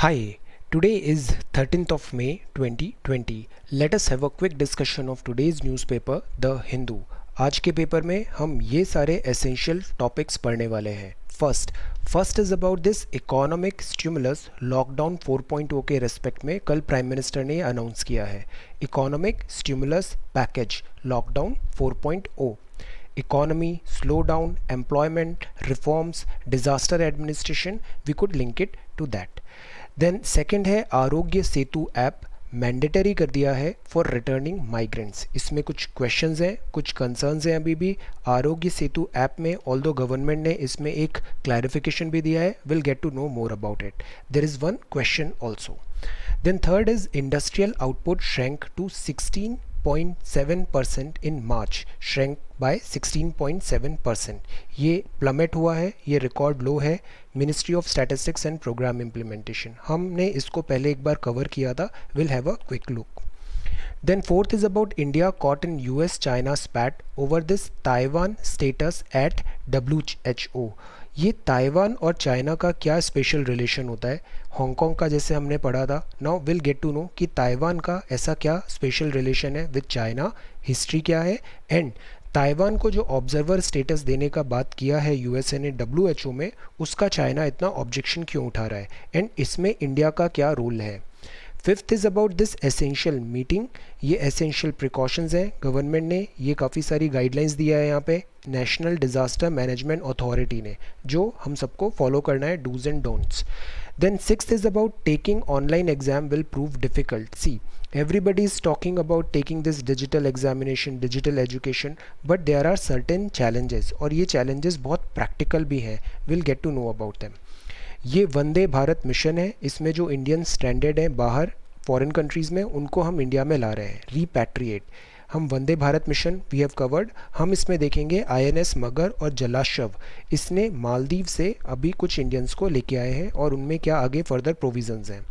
Hi, today is 13th of May 2020. Let us have a quick discussion of today's newspaper, The Hindu. आज के paper में हम ये सारे एसेंशियल टॉपिक्स पढ़ने वाले हैं. First is about this economic stimulus lockdown 4.0 के रेस्पेक्ट में कल प्राइम मिनिस्टर ने अनाउंस किया है. Economic stimulus package lockdown 4.0. Economy, slowdown, employment, reforms, disaster administration, we could link it to that. Then second है आरोग्य सेतु ऐप मैंडेटरी कर दिया है फॉर रिटर्निंग माइग्रेंट्स. इसमें कुछ क्वेश्चंस हैं, कुछ कंसर्न्स हैं अभी भी. आरोग्य सेतु ऐप में ऑल्दो गवर्नमेंट ने इसमें एक क्लैरिफिकेशन भी दिया है. Will get to know more about it. There is one question also. Then third is industrial output shrank to 16.7% in March, shrank by 16.7%. ये प्लमेट हुआ है, ये रिकॉर्ड लो है. Ministry of statistics and programme implementation, हमने इसको पहले एक बार कवर किया था. Will have a quick look. Then fourth is about India caught in US-China spat over this Taiwan status at WHO. ये ताइवान और चाइना का क्या स्पेशल रिलेशन होता है? हांगकांग का जैसे हमने पढ़ा था. Now will get to know कि ताइवान का ऐसा क्या स्पेशल रिलेशन है विद चाइना, हिस्ट्री क्या है, एंड ताइवान को जो ऑब्जर्वर स्टेटस देने का बात किया है यूएसए ने WHO में, उसका चाइना इतना ऑब्जेक्शन क्यों उठा रहा है, एंड इसमें इंडिया का क्या रोल है. Fifth is about this essential meeting. ये एसेंशियल प्रिकॉशंस हैं. गवर्नमेंट ने ये काफ़ी सारी गाइडलाइंस दिया है यहाँ पे नेशनल डिज़ास्टर मैनेजमेंट अथॉरिटी ने, जो हम सबको फॉलो करना है, dos and don'ts. Then sixth is about taking online exam will prove difficult. See, everybody is talking about taking this digital examination, digital education, but there are certain challenges, और ये challenges बहुत practical भी हैं. we'll get to know about them. ये वंदे Bharat mission है. इसमें जो Indian stranded हैं बाहर फॉरेन कंट्रीज़ में, उनको हम इंडिया में ला रहे हैं, रीपैट्रिएट. हम Vande Bharat mission we have covered. हम इसमें देखेंगे INS मगर और जलाशव. इसने मालदीव से अभी कुछ इंडियंस को लेके आए हैं और उनमें क्या आगे फर्दर प्रोविजंस हैं.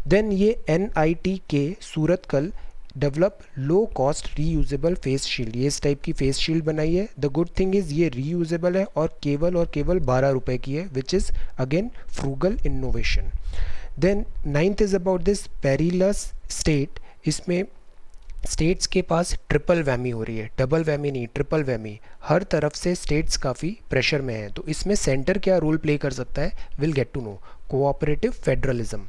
देन ये NIT के सूरत कल develop low cost reusable face shield. ये इस टाइप की फेस शील्ड बनाई है. द गुड थिंग इज़ ये रीयूजेबल है और केवल 12 रुपये की है, which is again frugal innovation. Then ninth is about this perilous state. इसमें स्टेट्स के पास ट्रिपल वैमी हो रही है, डबल वैमी नहीं, ट्रिपल वैमी. हर तरफ से स्टेट्स काफ़ी प्रेशर में हैं, तो इसमें सेंटर क्या रोल प्ले कर सकता है, will get to know. Cooperative federalism,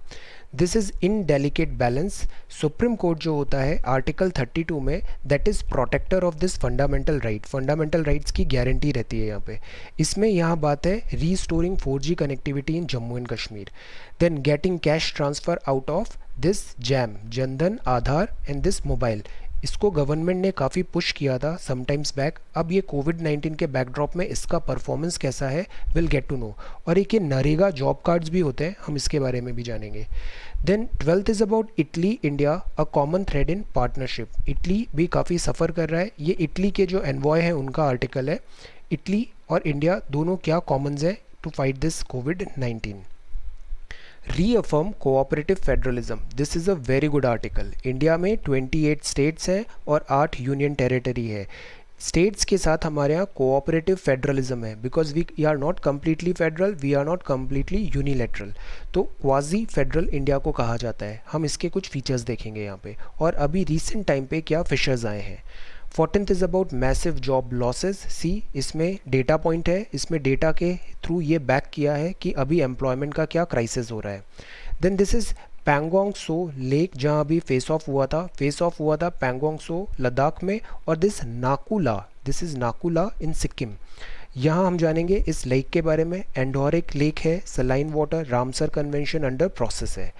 this is in delicate balance. Supreme court जो होता है आर्टिकल 32 में, that is protector of this fundamental right. Fundamental rights की गारंटी रहती है यहाँ पे. इसमें यहाँ बात है restoring 4G connectivity in Jammu and Kashmir. Then getting cash transfer out of this JAM, Jan Dhan, Aadhaar and this mobile. इसको गवर्नमेंट ने काफ़ी पुश किया था समटाइम्स बैक. अब ये कोविड-19 के बैकड्रॉप में इसका परफॉर्मेंस कैसा है, विल गेट टू नो. और एक ये नरेगा जॉब कार्ड्स भी होते हैं, हम इसके बारे में भी जानेंगे. Then twelfth is about Italy India a common thread in partnership. Italy भी काफ़ी सफ़र कर रहा है. ये इटली के जो एनवॉय हैं उनका आर्टिकल है. इटली और इंडिया दोनों क्या कॉमन्स है टू फाइट दिस कोविड-19. Reaffirm cooperative federalism, this is a very good article. India में 28 स्टेट्स हैं और 8 यूनियन टेरिटरी है. स्टेट्स के साथ हमारे यहाँ कोऑपरेटिव फेडरलिज्म है, because we are not completely federal, we are not completely unilateral. तो क्वाजी फेडरल इंडिया को कहा जाता है. हम इसके कुछ फीचर्स देखेंगे यहाँ पे, और अभी रिसेंट टाइम पे क्या फिशर्स आए हैं. 14th is about massive job losses. See, इसमें डेटा पॉइंट है, इसमें डेटा के थ्रू ये बैक किया है कि अभी एम्प्लॉयमेंट का क्या क्राइसिस हो रहा है. Then this is Pangong Tso lake, जहाँ अभी फेस ऑफ हुआ था पैंगोंग सो लद्दाख में. और दिस इज़ नाकुला इन सिक्किम. यहाँ हम जानेंगे इस लेक के बारे में. एंडोरिक लेक है, saline water, Ramsar convention under process है.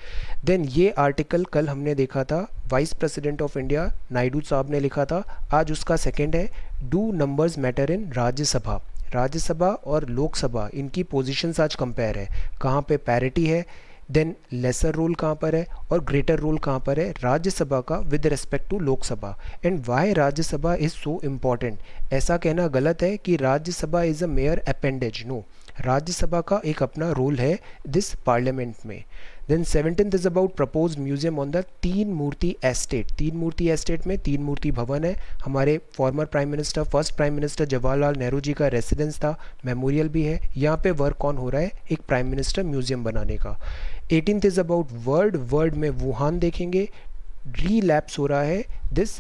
देन ये आर्टिकल कल हमने देखा था, vice president of India Naidu साहब ने लिखा था. आज उसका सेकंड है, do numbers matter in Rajya Sabha और लोकसभा, इनकी पोजीशंस आज कंपेयर है, कहाँ पे पैरिटी है. देन लेसर रोल कहाँ पर है और ग्रेटर रोल कहाँ पर है राज्यसभा का with respect to Lok Sabha. And why Rajya Sabha is so important. ऐसा कहना गलत है कि Rajya Sabha is a mere appendage. No, Rajya Sabha का एक अपना रोल है दिस पार्लियामेंट में. Then 17th is about propose museum on the Teen Murti estate. तीन मूर्ति एस्टेट में तीन मूर्ति भवन है, हमारे former prime minister, first prime minister Jawaharlal Nehru ji का रेसिडेंस था, मेमोरियल भी है, यहाँ पे वर्क ऑन हो रहा है एक प्राइम मिनिस्टर म्यूजियम बनाने का। 18th is about world, world में वुहान देखेंगे, रीलैप्स हो रहा है दिस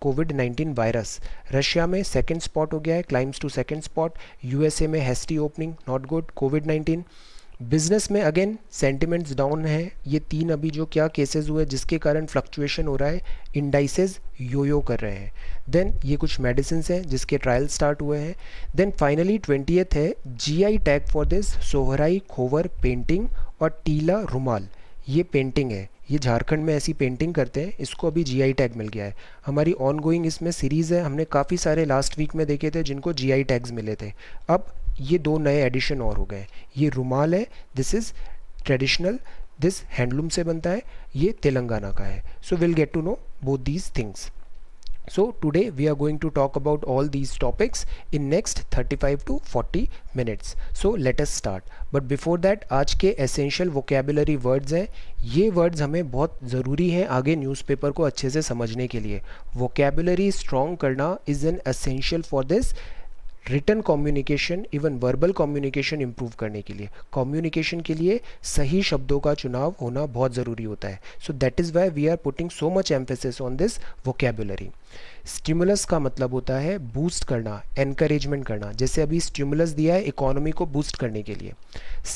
कोविड-19 वायरस। रशिया में सेकंड स्पॉट हो गया है, climbs to second spot. USA में हेस्टी ओपनिंग, नॉट गुड, कोविड-19। बिजनेस में अगेन सेंटिमेंट्स डाउन है, ये तीन अभी जो क्या केसेस हुए जिसके कारण फ्लक्चुएशन हो रहा है, इंडाइसेस योयो कर रहे हैं। देन ये कुछ मेडिसिन हैं जिसके ट्रायल स्टार्ट हुए हैं। देन फाइनली 20th है GI tag for this Sohrai Khovar painting और टीला रुमाल। ये पेंटिंग है, ये झारखंड में ऐसी पेंटिंग करते हैं, इसको अभी जीआई टैग मिल गया है। हमारी ऑन गोइंग इसमें सीरीज़ है, हमने काफ़ी सारे लास्ट वीक में देखे थे जिनको जीआई टैग्स मिले थे। अब ये दो नए एडिशन और हो गए। ये रुमाल है, this is traditional, this handloom से बनता है, ये तेलंगाना का है। So will get to know both these things. So today we are going to talk about all these topics in next 35 to 40 minutes. So let us start. But before that आज के essential vocabulary words हैं, ये words हमें बहुत ज़रूरी हैं आगे newspaper को अच्छे से समझने के लिए। vocabulary strong करना is an essential for this written communication, even verbal communication improve करने के लिए, कम्युनिकेशन के लिए सही शब्दों का चुनाव होना बहुत ज़रूरी होता है। So that is why we are putting so much emphasis on this vocabulary. Stimulus का मतलब होता है बूस्ट करना, एनकरेजमेंट करना, जैसे अभी स्टिमुलस दिया है इकोनॉमी को बूस्ट करने के लिए।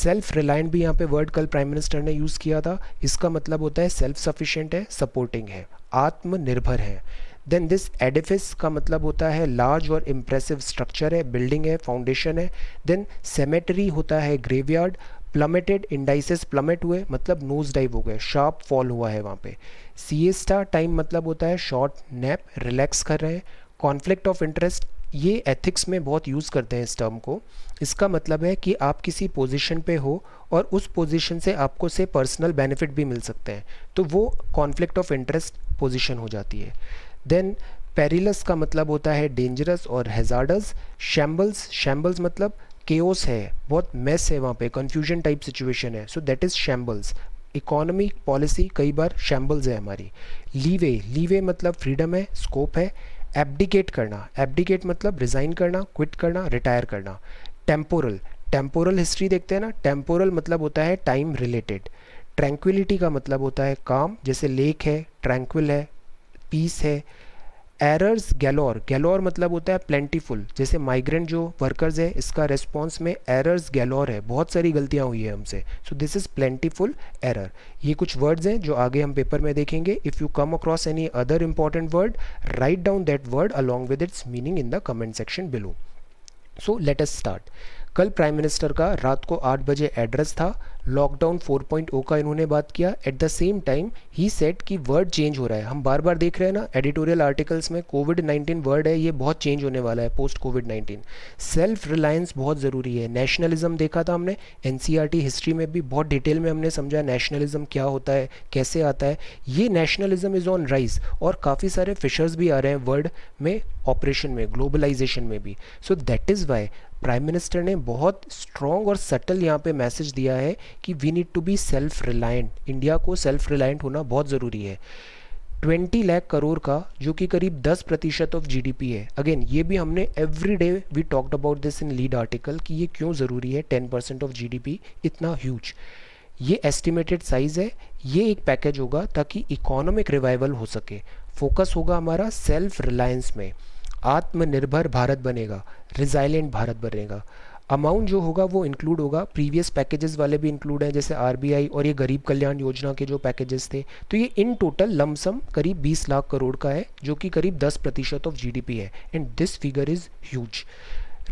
सेल्फ रिलायंट भी यहाँ पे वर्ड कल प्राइम मिनिस्टर ने यूज़ किया था, इसका मतलब होता है सेल्फ सफिशिएंट है, सपोर्टिंग है, आत्मनिर्भर है। देन दिस एडिफिस का मतलब होता है लार्ज और इम्प्रेसिव स्ट्रक्चर है, बिल्डिंग है, फाउंडेशन है। देन सेमेटरी होता है ग्रेवयार्ड। प्लमेटेड, इंडाइसेस प्लमेट हुए मतलब नोज डाइव हो गए, शार्प फॉल हुआ है वहाँ पे। सिएस्टा टाइम मतलब होता है शॉर्ट नैप, रिलैक्स कर रहे हैं। कॉन्फ्लिक्ट ऑफ इंटरेस्ट, ये एथिक्स में बहुत यूज़ करते हैं इस टर्म को। इसका मतलब है कि आप किसी पोजीशन पे हो और उस पोजीशन से आपको से पर्सनल बेनिफिट भी मिल सकते हैं, तो वो कॉन्फ्लिक्ट ऑफ इंटरेस्ट पोजीशन हो जाती है। देन पेरिलस का मतलब होता है डेंजरस और हैजार्डस। शैम्बल्स, शैम्बल्स मतलब केओस है, बहुत मेस है वहाँ पे, कन्फ्यूजन टाइप सिचुएशन है, so that is shambles. Economic policy कई बार शैम्बल्स है हमारी। लीवे, लीवे मतलब फ्रीडम है, स्कोप है। एब्डिकेट करना, एब्डिकेट मतलब रिज़ाइन करना, क्विट करना, रिटायर करना। टेम्पोरल, टेम्पोरल हिस्ट्री देखते हैं ना, टेम्पोरल मतलब होता है टाइम रिलेटेड। ट्रैंक्विलिटी का मतलब होता है काम, जैसे लेक है, ट्रैंक्विल है, पीस है। एरर्स गैलोर, गैलोर मतलब होता है प्लेंटीफुल, जैसे माइग्रेंट जो वर्कर्स है इसका रेस्पॉन्स में एरर्स गैलोर है, बहुत सारी गलतियां हुई है हमसे, so this is plentiful error. ये कुछ वर्ड्स हैं जो आगे हम पेपर में देखेंगे। If you come across any other important word, write down that word along with its meaning in the comment section below. So let us start. कल prime minister का रात को 8 बजे एड्रेस था, लॉकडाउन 4.0 का इन्होंने बात किया। At the same time he said कि वर्ड चेंज हो रहा है, हम बार बार देख रहे हैं ना एडिटोरियल आर्टिकल्स में, कोविड-19 वर्ड है, ये बहुत चेंज होने वाला है पोस्ट कोविड-19। सेल्फ रिलायंस बहुत ज़रूरी है। नेशनलिज्म देखा था हमने एनसीईआरटी हिस्ट्री में भी, बहुत डिटेल में हमने समझा नेशनलिज्म क्या होता है, कैसे आता है। ये नेशनलिज्म इज़ ऑन राइज और काफ़ी सारे फिशर्स भी आ रहे हैं वर्ड में, ऑपरेशन में, ग्लोबलाइजेशन में भी। सो that is Y prime minister ने बहुत स्ट्रॉन्ग और सटल यहाँ पे मैसेज दिया है कि we need to be self reliant, India को सेल्फ रिलायंट होना बहुत ज़रूरी है। 20 लाख करोड़ का, जो कि करीब 10% ऑफ जीडीपी है। अगेन ये भी हमने every day we talked about this in lead article कि ये क्यों ज़रूरी है, 10% ऑफ जीडीपी इतना ह्यूज। ये एस्टिमेटेड साइज़ है, ये एक पैकेज होगा ताकि इकोनॉमिक रिवाइवल हो सके। फोकस होगा हमारा सेल्फ रिलायंस में, आत्मनिर्भर भारत बनेगा, रिजाइलेंट भारत बनेगा। अमाउंट जो होगा वो इंक्लूड होगा, प्रीवियस पैकेजेस वाले भी इंक्लूड हैं जैसे आरबीआई और ये गरीब कल्याण योजना के जो पैकेजेस थे, तो ये इन टोटल लमसम करीब 20 लाख करोड़ का है, जो कि करीब 10% ऑफ जीडीपी है, and this figure is huge.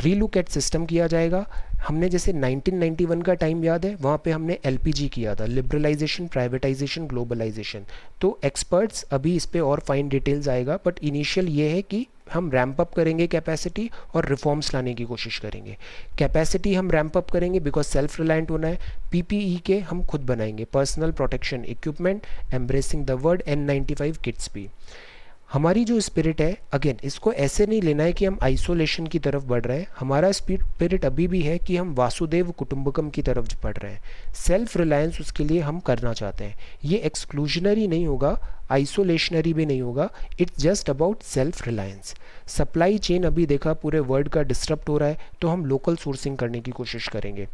Relook at system किया जाएगा। हमने जैसे 1991 का टाइम याद है, वहाँ पे हमने एलपीजी किया था, लिबरलाइजेशन, प्राइवेटाइजेशन, ग्लोबलाइजेशन। तो एक्सपर्ट्स अभी इस पे और फाइन डिटेल्स आएगा, बट इनिशियल ये है कि हम रैंप अप करेंगे कैपेसिटी और रिफॉर्म्स लाने की कोशिश करेंगे। कैपेसिटी हम रैंप अप करेंगे बिकॉज सेल्फ रिलायंट होना है। पीपीई के हम खुद बनाएंगे, personal protection equipment, embracing the word, N95 kits भी। हमारी जो स्पिरिट है, अगेन इसको ऐसे नहीं लेना है कि हम आइसोलेशन की तरफ बढ़ रहे हैं, हमारा स्पिरिट अभी भी है कि हम वासुदेव कुटुंबकम की तरफ बढ़ रहे हैं। सेल्फ रिलायंस उसके लिए हम करना चाहते हैं। ये एक्सक्लूजनरी नहीं होगा, आइसोलेशनरी भी नहीं होगा, it's just about self reliance. Supply chain अभी देखा पूरे वर्ल्ड का डिस्टर्ब हो रहा है, तो हम लोकल सोर्सिंग करने की कोशिश करेंगे।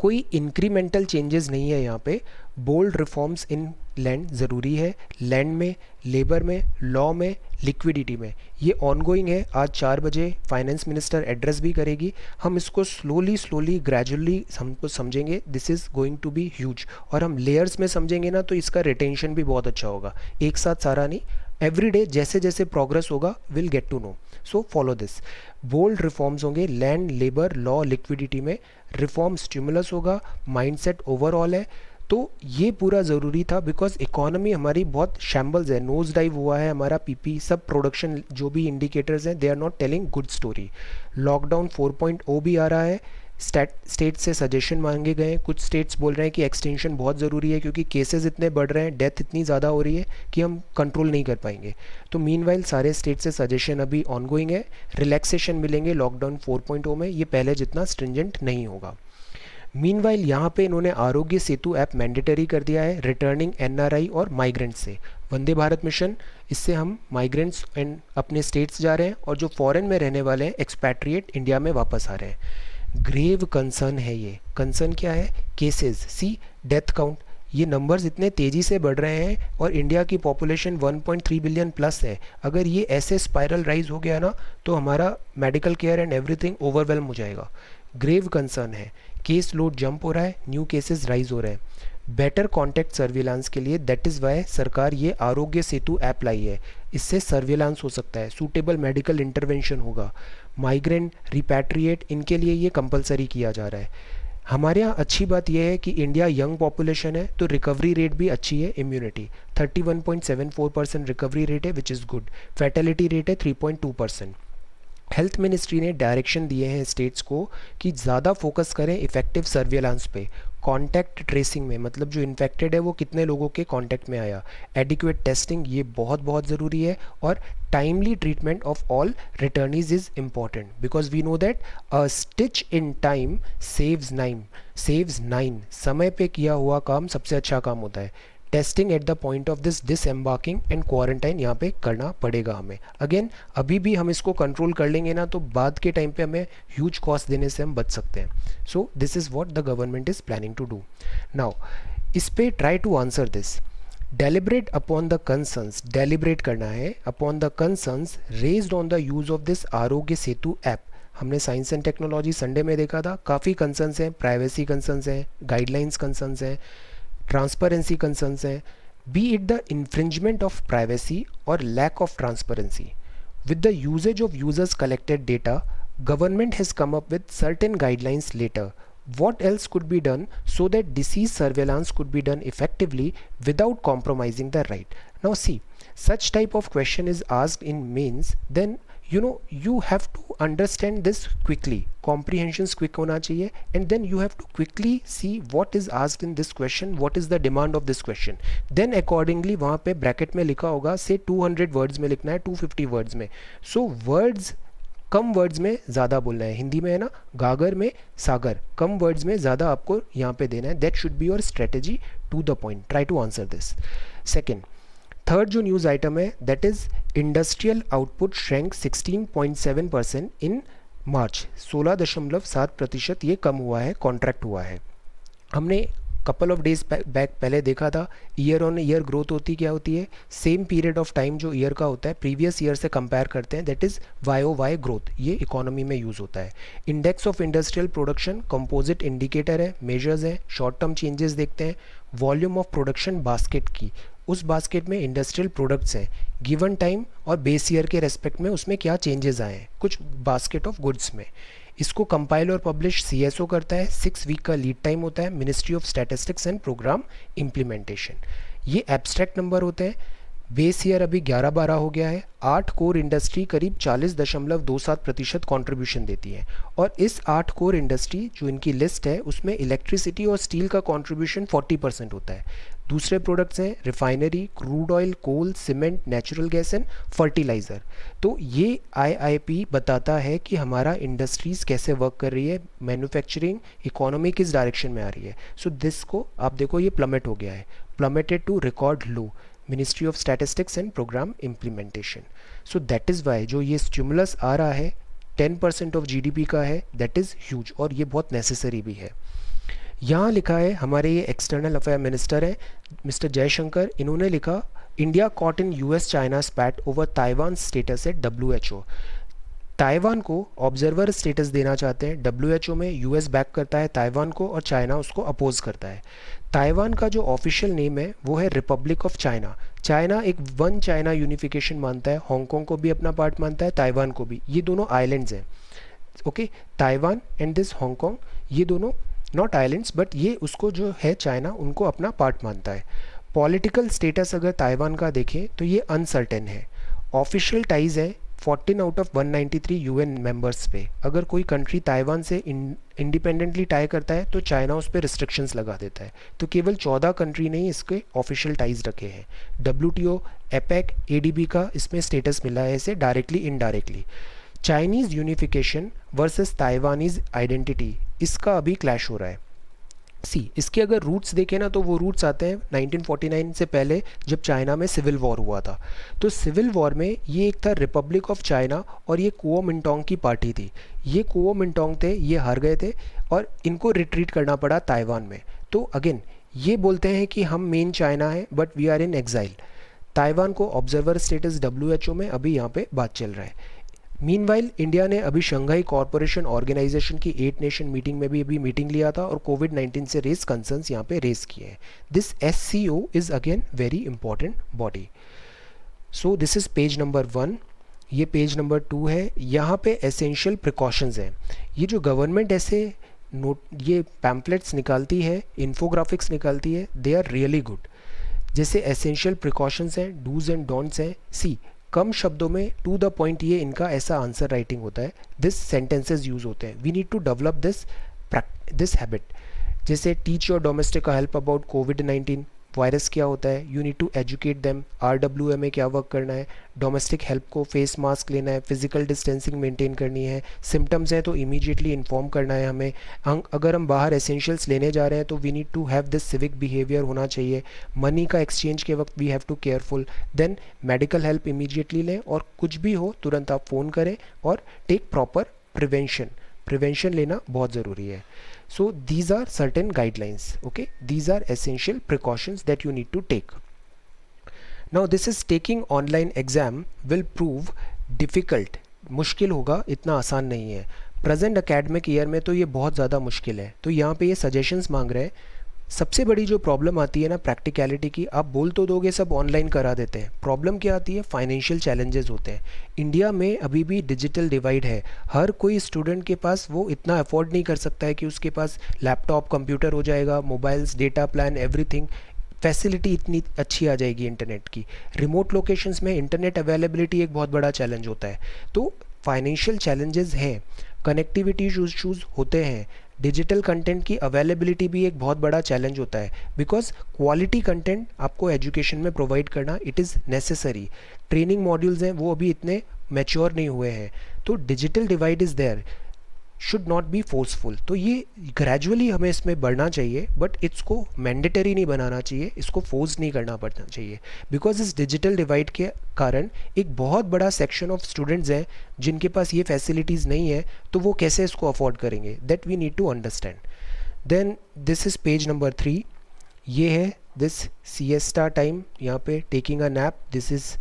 कोई इंक्रीमेंटल चेंजेस नहीं है यहाँ पे। बोल्ड रिफॉर्म्स इन लैंड ज़रूरी है, लैंड में, लेबर में, लॉ में, लिक्विडिटी में। ये ऑनगोइंग है। आज 4 बजे फाइनेंस मिनिस्टर एड्रेस भी करेगी। हम इसको स्लोली ग्रेजुअली हमको समझेंगे। This is going to be huge. और हम लेयर्स में समझेंगे ना, तो इसका रिटेंशन भी बहुत अच्छा होगा। एक साथ सारा नहीं, एवरी डे जैसे जैसे प्रोग्रेस होगा will get to know. So follow this. Bold reforms होंगे लैंड, लेबर, लॉ, लिक्विडिटी में। रिफॉर्म स्टिमुलस होगा, माइंडसेट ओवरऑल है। तो ये पूरा ज़रूरी था, बिकॉज इकोनॉमी हमारी बहुत शैम्बल्स है, नोज डाइव हुआ है हमारा। पीपी सब प्रोडक्शन जो भी इंडिकेटर्स हैं, they are not telling good story. Lockdown 4.0 भी आ रहा है। स्टेट से सजेशन मांगे गए हैं। कुछ स्टेट्स बोल रहे हैं कि एक्सटेंशन बहुत ज़रूरी है, क्योंकि केसेस इतने बढ़ रहे हैं, डेथ इतनी ज़्यादा हो रही है कि हम कंट्रोल नहीं कर पाएंगे। तो मीनवाइल सारे स्टेट से सजेशन अभी ऑनगोइंग है। रिलैक्सेशन मिलेंगे लॉकडाउन 4.0 में, ये पहले जितना स्ट्रिंजेंट नहीं होगा। मीनवाइल यहाँ पे इन्होंने आरोग्य सेतु ऐप मैंडेटरी कर दिया है रिटर्निंग एनआरआई और माइग्रेंट्स से। वंदे भारत मिशन, इससे हम माइग्रेंट्स एंड अपने स्टेट्स जा रहे हैं, और जो फॉरेन में रहने वाले हैं एक्सपैट्रिएट इंडिया में वापस आ रहे हैं। ग्रेव कंसर्न है ये। कंसर्न क्या है? केसेस, सी डेथ काउंट, ये नंबर्स इतने तेज़ी से बढ़ रहे हैं, और इंडिया की पॉपुलेशन 1.3 बिलियन प्लस है। अगर ये ऐसे स्पाइरल राइज हो गया ना, तो हमारा medical care and everything overwhelm हो जाएगा। ग्रेव कंसर्न है। केस लोड जंप हो रहा है, न्यू केसेस राइज हो रहे हैं। बेटर कॉन्टैक्ट सर्विलांस के लिए, दैट इज़ वाई सरकार ये आरोग्य सेतु ऐप लाई है। इससे सर्विलांस हो सकता है, सूटेबल मेडिकल इंटरवेंशन होगा। माइग्रेंट, रिपैट्रिएट, इनके लिए ये कंपलसरी किया जा रहा है। हमारे यहाँ अच्छी बात यह है कि इंडिया यंग पॉपुलेशन है, तो रिकवरी रेट भी अच्छी है। इम्यूनिटी 31.74% रिकवरी रेट है, which is good. Fatality rate है 3.2%। हेल्थ मिनिस्ट्री ने डायरेक्शन दिए हैं स्टेट्स को कि ज़्यादा फोकस करें इफ़ेक्टिव सर्विलांस पे, कॉन्टैक्ट ट्रेसिंग में, मतलब जो इन्फेक्टेड है वो कितने लोगों के कॉन्टैक्ट में आया। एडिक्वेट टेस्टिंग, ये बहुत ज़रूरी है। और timely treatment of all returnees is important, because we know that a stitch in time saves nine. समय पे किया हुआ काम सबसे अच्छा काम होता है। Testing at the point of this disembarking and quarantine यहाँ पे करना पड़ेगा हमें। अगेन अभी भी हम इसको कंट्रोल कर लेंगे ना, तो बाद के टाइम पे हमें ह्यूज कॉस्ट देने से हम बच सकते हैं। So this is what the government is planning to do now. इस पे try to answer this. Deliberate upon the concerns, deliberate करना है upon the concerns raised on the use of this Aarogya Setu app. हमने साइंस एंड टेक्नोलॉजी संडे में देखा था, काफ़ी concerns हैं। प्राइवेसी कंसर्न्स हैं, गाइडलाइंस कंसर्न्स हैं, ट्रांसपेरेंसी कंसर्न्स हैं, be it the infringement of privacy और lack of transparency. With the usages of users collected data, government has come up with certain guidelines later. What else could be done so that disease surveillance could be done effectively without compromising the right? Now see, such type of question is asked in mains, then you have to understand this quickly. Comprehensions quick होना चाहिए, and then you have to quickly see what is asked in this question, what is the demand of this question. Then accordingly वहाँ पे bracket में लिखा होगा say 200 words में लिखना है, 250 words में. So words कम वर्ड्स में ज़्यादा बोलना है। हिंदी में है ना, गागर में सागर, कम वर्ड्स में ज़्यादा आपको यहाँ पे देना है। That should be your strategy, to the point, try to answer this. Second, third जो न्यूज़ आइटम है that is industrial output shrank 16.7% in March. 16.7% ये कम हुआ है, कॉन्ट्रैक्ट हुआ है। हमने कपल ऑफ डेज बैक पहले देखा था, ईयर ऑन ईयर ग्रोथ होती क्या होती है, सेम पीरियड ऑफ टाइम जो ईयर का होता है प्रीवियस ईयर से कंपेयर करते हैं, दैट इज़ YOY ग्रोथ। ये इकोनॉमी में यूज़ होता है। Index of industrial production composite indicator है, मेजर्स हैं, शॉर्ट टर्म चेंजेस देखते हैं। वॉल्यूम ऑफ प्रोडक्शन बास्केट की, उस बास्केट में इंडस्ट्रियल प्रोडक्ट्स हैं, गिवन टाइम और बेस ईयर के रेस्पेक्ट में उसमें क्या चेंजेस आए हैं कुछ बास्केट ऑफ गुड्स में। इसको कंपाइल और पब्लिश CSO करता है, 6 वीक का लीड टाइम होता है, ministry of statistics and programme implementation. ये एब्स्ट्रैक्ट नंबर होते हैं। बेस ईयर अभी 11-12 हो गया है। 8 कोर इंडस्ट्री करीब 40.27% कॉन्ट्रीब्यूशन देती है, और इस 8 कोर इंडस्ट्री जो इनकी लिस्ट है उसमें इलेक्ट्रिसिटी और स्टील का कॉन्ट्रीब्यूशन 40% होता है। दूसरे प्रोडक्ट्स हैं refinery, crude oil, coal, cement, natural gas and fertiliser. तो ये आईआईपी बताता है कि हमारा इंडस्ट्रीज़ कैसे वर्क कर रही है, मैन्युफैक्चरिंग इकोनॉमी किस डायरेक्शन में आ रही है। सो दिस को आप देखो ये प्लमेट हो गया है, plummeted to record low, ministry of statistics and programme implementation. So that is why जो ये स्टिमुलस आ रहा है 10% ऑफ जीडीपी का है, दैट इज़ ह्यूज और ये बहुत नेसेसरी भी है। यहाँ लिखा है, हमारे ये एक्सटर्नल अफेयर मिनिस्टर हैं मिस्टर जयशंकर, इन्होंने लिखा India caught in US China स्पैट over Taiwan status at WHO. Taiwan को ऑब्जर्वर स्टेटस देना चाहते हैं डब्ल्यूएचओ में, यूएस बैक करता है ताइवान को और चाइना उसको अपोज करता है। ताइवान का जो ऑफिशियल नेम है वो है रिपब्लिक ऑफ चाइना। चाइना एक वन चाइना यूनिफिकेशन मानता है, हांगकांग को भी अपना पार्ट मानता है, ताइवान को भी। ये दोनों आइलैंड्स हैं, okay. Taiwan and this Hong Kong, ये दोनों नॉट आइलैंड्स बट ये उसको जो है चाइना उनको अपना पार्ट मानता है। पॉलिटिकल स्टेटस अगर ताइवान का देखें तो ये अनसर्टेन है। ऑफिशियल टाइज है 14 आउट ऑफ 193 यूएन मेंबर्स पे। अगर कोई कंट्री ताइवान से इंडिपेंडेंटली टाई करता है तो चाइना उस पर रिस्ट्रिक्शंस लगा देता है। तो केवल 14 कंट्री ने ही इसके ऑफिशियल टाइज रखे हैं। डब्ल्यूटीओ, एपेक, एडीबी का इसमें स्टेटस मिला है इसे directly indirectly. Chinese unification versus Taiwanese identity, इसका अभी क्लैश हो रहा है। इसके अगर रूट्स देखें ना तो वो रूट्स आते हैं 1949 से पहले जब चाइना में सिविल वॉर हुआ था। तो सिविल वॉर में ये एक था रिपब्लिक ऑफ चाइना और ये कुओमिंटांग की पार्टी थी। ये कुओमिंटांग थे, ये हार गए थे और इनको रिट्रीट करना पड़ा ताइवान में। तो अगेन ये बोलते हैं कि हम मेन चाइना है but we are in exile. Taiwan को ऑब्जर्वर स्टेटस डब्ल्यूएचओ में अभी यहाँ पे बात चल रहा है। मीनवाइल इंडिया ने अभी शंघाई कॉरपोरेशन ऑर्गेनाइजेशन की 8 नेशन मीटिंग में भी अभी मीटिंग लिया था और कोविड-19 से रेस कंसर्न्स यहाँ पे रेस किए हैं। This SCO is again very important body. So this is page number 1, ये पेज नंबर 2 है। यहाँ पे एसेंशियल प्रिकॉशंस हैं। ये जो गवर्नमेंट ऐसे ये पैम्पलेट्स निकालती है, इन्फोग्राफिक्स निकालती है, दे आर रियली गुड। जैसे एसेंशियल प्रिकॉशंस हैं, डूज एंड डोंट्स हैं। कम शब्दों में टू द पॉइंट ये इनका ऐसा आंसर राइटिंग होता है, दिस सेंटेंसेस यूज़ होते हैं। We need to develop this habit. जैसे teach your domestic help about कोविड-19, वायरस क्या होता है, you need to educate them. RWA में क्या वर्क करना है, डोमेस्टिक हेल्प को फेस मास्क लेना है, फिजिकल डिस्टेंसिंग मेंटेन करनी है, सिम्टम्स हैं तो इमीडिएटली इन्फॉर्म करना है हमें। अगर हम बाहर एसेंशियल्स लेने जा रहे हैं तो we need to have this civic behaviour होना चाहिए। मनी का एक्सचेंज के वक्त we have to careful. Then medical help immediately लें और कुछ भी हो तुरंत आप फ़ोन करें और टेक प्रॉपर प्रिवेंशन लेना बहुत ज़रूरी है। So these are certain guidelines, okay? These are essential precautions that you need to take. Now this is taking online exam will prove difficult. मुश्किल होगा, इतना आसान नहीं है। प्रेजेंट एकेडमिक ईयर में तो ये बहुत ज़्यादा मुश्किल है। तो यहाँ पे ये सजेशंस मांग रहे हैं। सबसे बड़ी जो प्रॉब्लम आती है ना प्रैक्टिकलिटी की, आप बोल तो दोगे सब ऑनलाइन करा देते हैं, प्रॉब्लम क्या आती है, फाइनेंशियल चैलेंजेस होते हैं। इंडिया में अभी भी डिजिटल डिवाइड है। हर कोई स्टूडेंट के पास वो इतना अफोर्ड नहीं कर सकता है कि उसके पास लैपटॉप, कंप्यूटर हो जाएगा, mobiles, data plan, everything, facility इतनी अच्छी आ जाएगी इंटरनेट की। रिमोट लोकेशंस में इंटरनेट अवेलेबिलिटी एक बहुत बड़ा चैलेंज होता है। तो फाइनेंशियल चैलेंजेस हैं, कनेक्टिविटी इशूज़ होते हैं, डिजिटल कंटेंट की अवेलेबिलिटी भी एक बहुत बड़ा चैलेंज होता है। बिकॉज क्वालिटी कंटेंट आपको एजुकेशन में प्रोवाइड करना it is necessary. Training modules हैं वो अभी इतने मैच्योर नहीं हुए हैं। तो digital divide is there, should not be forceful. तो ये ग्रेजुअली हमें इसमें बढ़ना चाहिए बट इसको मैंडेटरी नहीं बनाना चाहिए, इसको फोर्स नहीं करना पड़ना चाहिए। बिकॉज इस डिजिटल डिवाइड के कारण एक बहुत बड़ा सेक्शन ऑफ स्टूडेंट्स हैं जिनके पास ये फैसिलिटीज़ नहीं है, तो वो कैसे इसको अफोर्ड करेंगे, that we need to understand. Then this is page number 3, ये है दिस siesta टाइम, यहाँ पे taking a nap, this is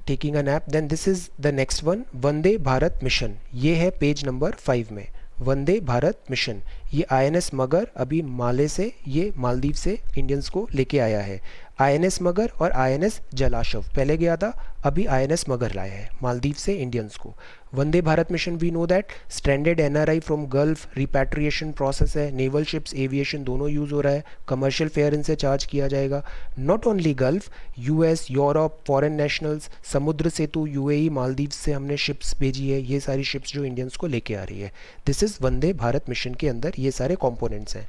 taking a nap. Then this is the next one, Vande Bharat mission, ये है पेज नंबर 5 में। Vande Bharat mission, ये INS मगर अभी माले से, ये मालदीव से इंडियंस को लेके आया है। INS मगर और INS जलाशव पहले गया था, अभी INS मगर लाया है मालदीव से इंडियंस को। Vande Bharat mission we know that stranded NRI from gulf repatriation process है, नेवल शिप्स एविएशन दोनों यूज़ हो रहा है, कमर्शियल फेयर इनसे चार्ज किया जाएगा। Not only gulf, US, Europe, foreign nationals, Samudra Setu, UAE, Maldives से हमने शिप्स भेजी है, ये सारी शिप्स जो इंडियंस को लेके आ रही है। This is Vande Bharat mission के अंदर ये सारे कंपोनेंट्स हैं।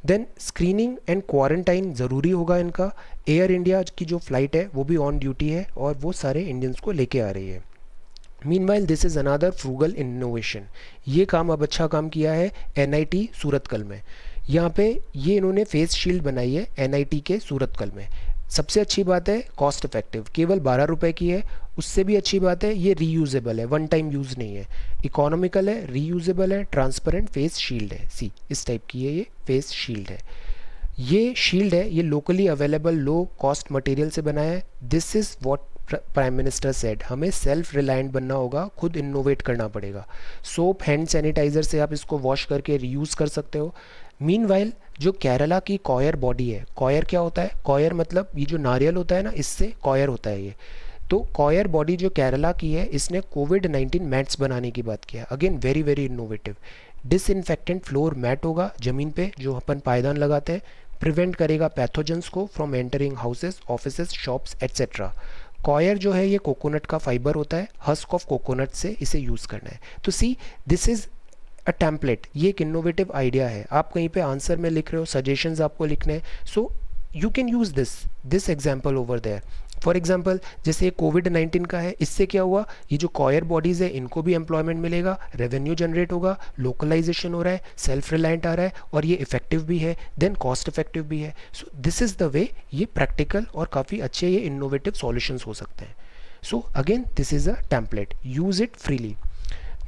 देन स्क्रीनिंग एंड क्वारंटाइन ज़रूरी होगा इनका। एयर इंडिया की जो फ़्लाइट है वो भी ऑन ड्यूटी है और वो सारे इंडियंस को लेके आ रही है। Meanwhile this is another frugal innovation. ये काम अब अच्छा काम किया है एनआईटी सूरतकल में। यहाँ पे ये इन्होंने फेस शील्ड बनाई है एनआईटी के सूरतकल में। सबसे अच्छी बात है कॉस्ट इफेक्टिव, केवल 12 रुपये की है। उससे भी अच्छी बात है ये रीयूजेबल है, वन टाइम यूज़ नहीं है, इकोनॉमिकल है, रीयूजेबल है, ट्रांसपेरेंट फेस शील्ड है। सी इस टाइप की है ये फेस शील्ड है। ये शील्ड है, ये locally available low cost material से बनाया है। This is what prime minister said, हमें सेल्फ रिलायंट बनना होगा, खुद इनोवेट करना पड़ेगा। सोप हैंड सैनिटाइज़र से आप इसको वॉश करके रीयूज़ कर सकते हो। मीनवाइल जो केरला की कॉयर बॉडी है, कॉयर क्या होता है, कॉयर मतलब ये जो नारियल होता है ना, इससे कॉयर होता है ये। तो कॉयर बॉडी जो केरला की है, इसने कोविड-19 मैट्स बनाने की बात किया। Again very very innovative. Disinfectant floor mat होगा ज़मीन पे जो अपन पायदान लगाते हैं, प्रिवेंट करेगा पैथोजेंस को from entering houses, offices, shops etcetera. Coir जो है ये कोकोनट का फाइबर होता है, हस्क ऑफ कोकोनट से इसे यूज़ करना है। तो see this is a template, ये एक इनोवेटिव आइडिया है। आप कहीं पे आंसर में लिख रहे हो, सजेशंस आपको लिखने हैं, so you can use this example over there. For example जैसे ये कोविड-19 का है, इससे क्या हुआ, ये जो कॉयर बॉडीज़ है इनको भी एम्प्लॉयमेंट मिलेगा, रेवेन्यू जनरेट होगा, लोकलाइजेशन हो रहा है, सेल्फ रिलायंट आ रहा है और ये इफेक्टिव भी है, देन कॉस्ट इफेक्टिव भी है। So this is the way ये प्रैक्टिकल और काफ़ी अच्छे ये इनोवेटिव सॉल्यूशंस हो सकते हैं। So again this is a template, use it freely.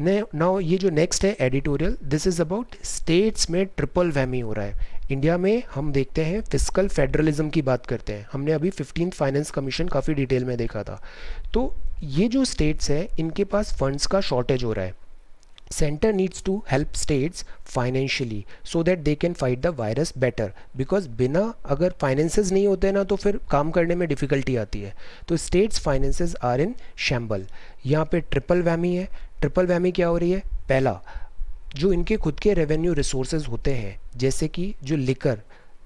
Now ये जो नेक्स्ट है editorial, this is about states में ट्रिपल वैमी हो रहा है। इंडिया में हम देखते हैं फिस्कल फेडरलिज्म की बात करते हैं, हमने अभी 15th फाइनेंस कमीशन काफ़ी डिटेल में देखा था। तो ये जो स्टेट्स हैं इनके पास फंड्स का शॉर्टेज हो रहा है। Centre needs to help states financially so that they can fight the virus better, because बिना अगर फाइनेंसेस नहीं होते ना तो फिर काम करने में डिफ़िकल्टी आती है। तो states finances are in shamble. यहाँ पे ट्रिपल वैमी है। ट्रिपल वैमी क्या हो रही है, पहला जो इनके खुद के रेवेन्यू रिसोर्सेज होते हैं जैसे कि जो liquor,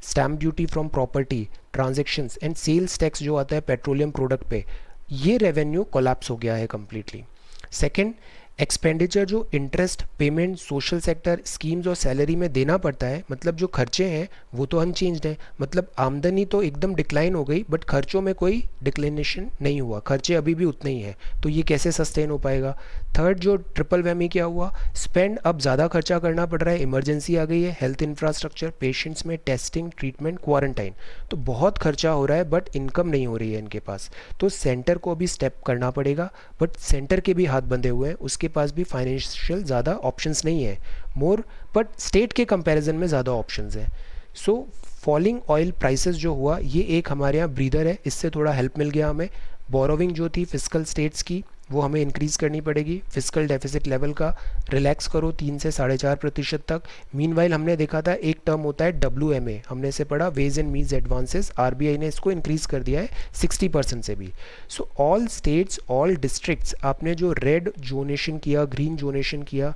stamp duty from property, transactions and sales tax जो आता है पेट्रोलियम प्रोडक्ट पे, ये रेवेन्यू कोलैप्स हो गया है कम्प्लीटली। सेकेंड, एक्सपेंडिचर जो interest payment social sector schemes और सैलरी में देना पड़ता है, मतलब जो खर्चे हैं वो तो अनचेंज्ड हैं, मतलब आमदनी तो एकदम डिक्लाइन हो गई बट खर्चों में कोई डिक्लिनेशन नहीं हुआ, खर्चे अभी भी उतने ही हैं। तो ये कैसे सस्टेन हो पाएगा। थर्ड जो ट्रिपल वैमी क्या हुआ, स्पेंड अब ज़्यादा खर्चा करना पड़ रहा है, इमरजेंसी आ गई है, हेल्थ इंफ्रास्ट्रक्चर, पेशेंट्स में टेस्टिंग, ट्रीटमेंट, क्वारंटाइन, तो बहुत खर्चा हो रहा है बट इनकम नहीं हो रही है इनके पास। तो सेंटर को भी स्टेप करना पड़ेगा, बट सेंटर के भी हाथ बंधे हुए हैं, उसके पास भी फाइनेंशियल ज़्यादा ऑप्शंस नहीं है मोर, बट स्टेट के कंपैरिजन में ज़्यादा ऑप्शंस हैं। सो फॉलिंग ऑयल प्राइसेस जो हुआ ये एक हमारे यहाँ ब्रीदर है, इससे थोड़ा हेल्प मिल गया हमें। बोरोविंग जो थी फिस्कल स्टेट्स की वो हमें इंक्रीज़ करनी पड़ेगी। फिस्कल डेफिसिट लेवल का रिलैक्स करो 3 से 4.5% तक। मीनवाइल हमने देखा था एक टर्म होता है WMA, हमने इसे पढ़ा ways and means advances, RBI ने इसको इंक्रीज़ कर दिया है 60% से भी। So all states all districts आपने जो रेड जोनेशन किया, ग्रीन जोनेशन किया,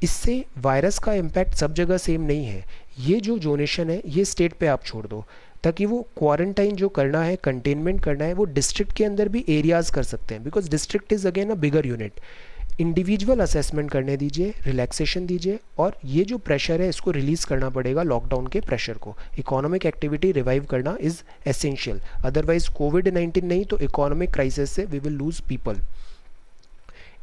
इससे वायरस का इम्पैक्ट सब जगह सेम नहीं है। ये जो जोनेशन है ये स्टेट पे आप छोड़ दो ताकि वो क्वारंटाइन जो करना है, कंटेनमेंट करना है, वो डिस्ट्रिक्ट के अंदर भी एरियाज़ कर सकते हैं, because district is again a bigger unit. Individual assessment करने दीजिए, रिलैक्सेशन दीजिए, और ये जो प्रेशर है इसको रिलीज़ करना पड़ेगा, लॉकडाउन के प्रेशर को। इकोनॉमिक एक्टिविटी रिवाइव करना इज़ एसेंशियल, अदरवाइज कोविड-19 नहीं तो इकोनॉमिक क्राइसिस से we will lose people.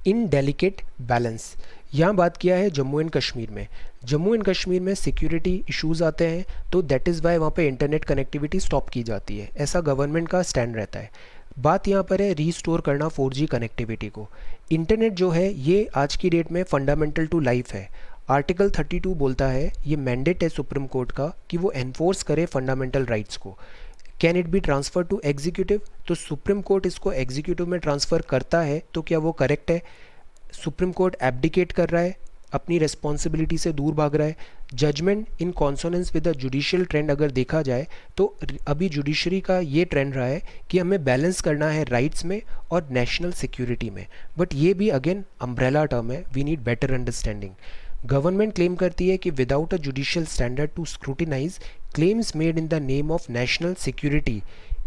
In delicate balance, यहाँ बात किया है जम्मू एंड कश्मीर में। जम्मू एंड कश्मीर में सिक्योरिटी इश्यूज़ आते हैं तो दैट इज़ वाई वहाँ पे इंटरनेट कनेक्टिविटी स्टॉप की जाती है, ऐसा गवर्नमेंट का स्टैंड रहता है। बात यहाँ पर है रीस्टोर करना 4G कनेक्टिविटी को। इंटरनेट जो है ये आज की डेट में फंडामेंटल टू लाइफ है। आर्टिकल 32 बोलता है, ये मैंडेट है सुप्रीम कोर्ट का कि वो एनफोर्स करे फंडामेंटल राइट्स को। Can it be transfer to executive, तो सुप्रीम कोर्ट इसको एग्जीक्यूटिव में ट्रांसफ़र करता है तो क्या वो करेक्ट है। सुप्रीम कोर्ट एब्डिकेट कर रहा है, अपनी रेस्पॉन्सिबिलिटी से दूर भाग रहा है। Judgement in consonance with the judicial trend अगर देखा जाए तो अभी जुडिशरी का ये ट्रेंड रहा है कि हमें बैलेंस करना है राइट्स में और नेशनल सिक्योरिटी में, बट ये भी अगेन अम्ब्रेला टर्म है, we need better understanding. Government claim करती है कि without a judicial standard to scrutinise claims made in the name of national security,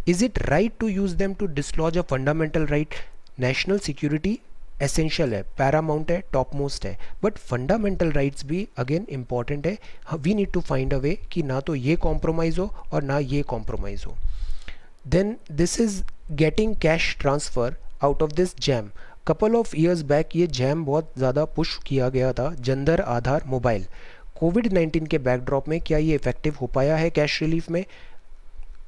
is it right to use them to dislodge a fundamental right? National security essential है, paramount है, topmost है, but fundamental rights भी again important है। we need to find a way कि ना तो ये compromise हो और ना ये compromise हो। then this is getting cash transfer out of this jam। couple of years back ये जैम बहुत ज़्यादा पुश किया गया था, जनधन आधार मोबाइल। कोविड-19 के बैकड्रॉप में क्या ये इफेक्टिव हो पाया है कैश रिलीफ में?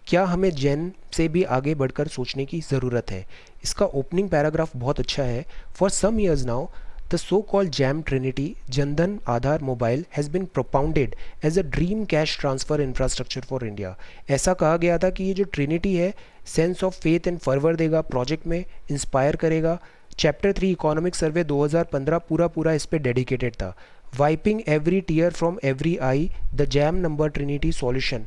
क्या हमें जैन से भी आगे बढ़कर सोचने की ज़रूरत है? इसका ओपनिंग पैराग्राफ बहुत अच्छा है। For some years now the so called JAM trinity Jan Dhan Aadhaar mobile has been propounded as a dream cash transfer infrastructure for India. ऐसा कहा गया था कि ये जो ट्रिनिटी है sense of faith and fervour देगा, प्रोजेक्ट में इंस्पायर करेगा। चैप्टर 3 इकोनॉमिक सर्वे 2015 पूरा इस पे डेडिकेटेड था। Wiping every tear from every eye the JAM number trinity solution.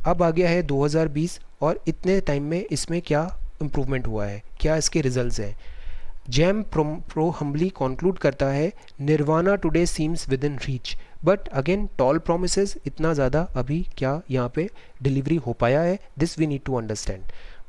अब आ गया है 2020 और इतने टाइम में इसमें क्या इम्प्रूवमेंट हुआ है, क्या इसके रिजल्ट्स हैं? जैम प्रो हम्बली कंक्लूड करता है Nirvana today seems within reach, but again tall promises, इतना ज़्यादा अभी क्या यहाँ पे डिलीवरी हो पाया है? This we need to understand.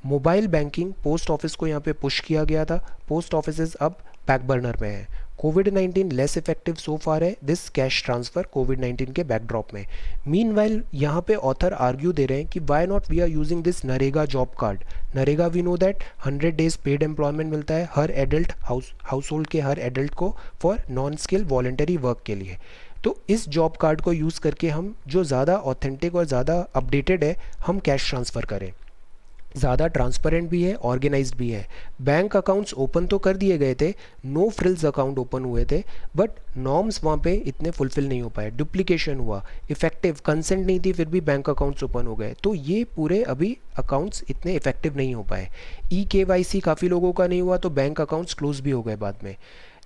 Mobile banking post office को यहाँ पे पुश किया गया था, पोस्ट ऑफिस अब बैक बर्नर में है। कोविड-19 लेस इफेक्टिव सो फार है दिस कैश ट्रांसफ़र कोविड-19 के बैकड्रॉप में। मीनवाइल यहाँ पे ऑथर आर्ग्यू दे रहे हैं कि why not we are using this NREGA job card. NREGA we know that 100 days paid employment मिलता है हर एडल्ट हाउस होल्ड के हर एडल्ट को for non skill voluntary work के लिए। तो इस जॉब कार्ड को यूज़ करके हम जो ज़्यादा ऑथेंटिक और ज़्यादा अपडेटेड है हम कैश ट्रांसफ़र करें, ज़्यादा ट्रांसपेरेंट भी है, ऑर्गेनाइज्ड भी है। बैंक अकाउंट्स ओपन तो कर दिए गए थे, नो फ्रिल्स अकाउंट ओपन हुए थे, बट नॉर्म्स वहाँ पे इतने फुलफिल नहीं हो पाए, डुप्लीकेशन हुआ, इफेक्टिव कंसेंट नहीं थी फिर भी बैंक अकाउंट्स ओपन हो गए। तो ये पूरे अभी अकाउंट्स इतने इफेक्टिव नहीं हो पाए। KYC काफ़ी लोगों का नहीं हुआ तो बैंक अकाउंट्स क्लोज भी हो गए बाद में।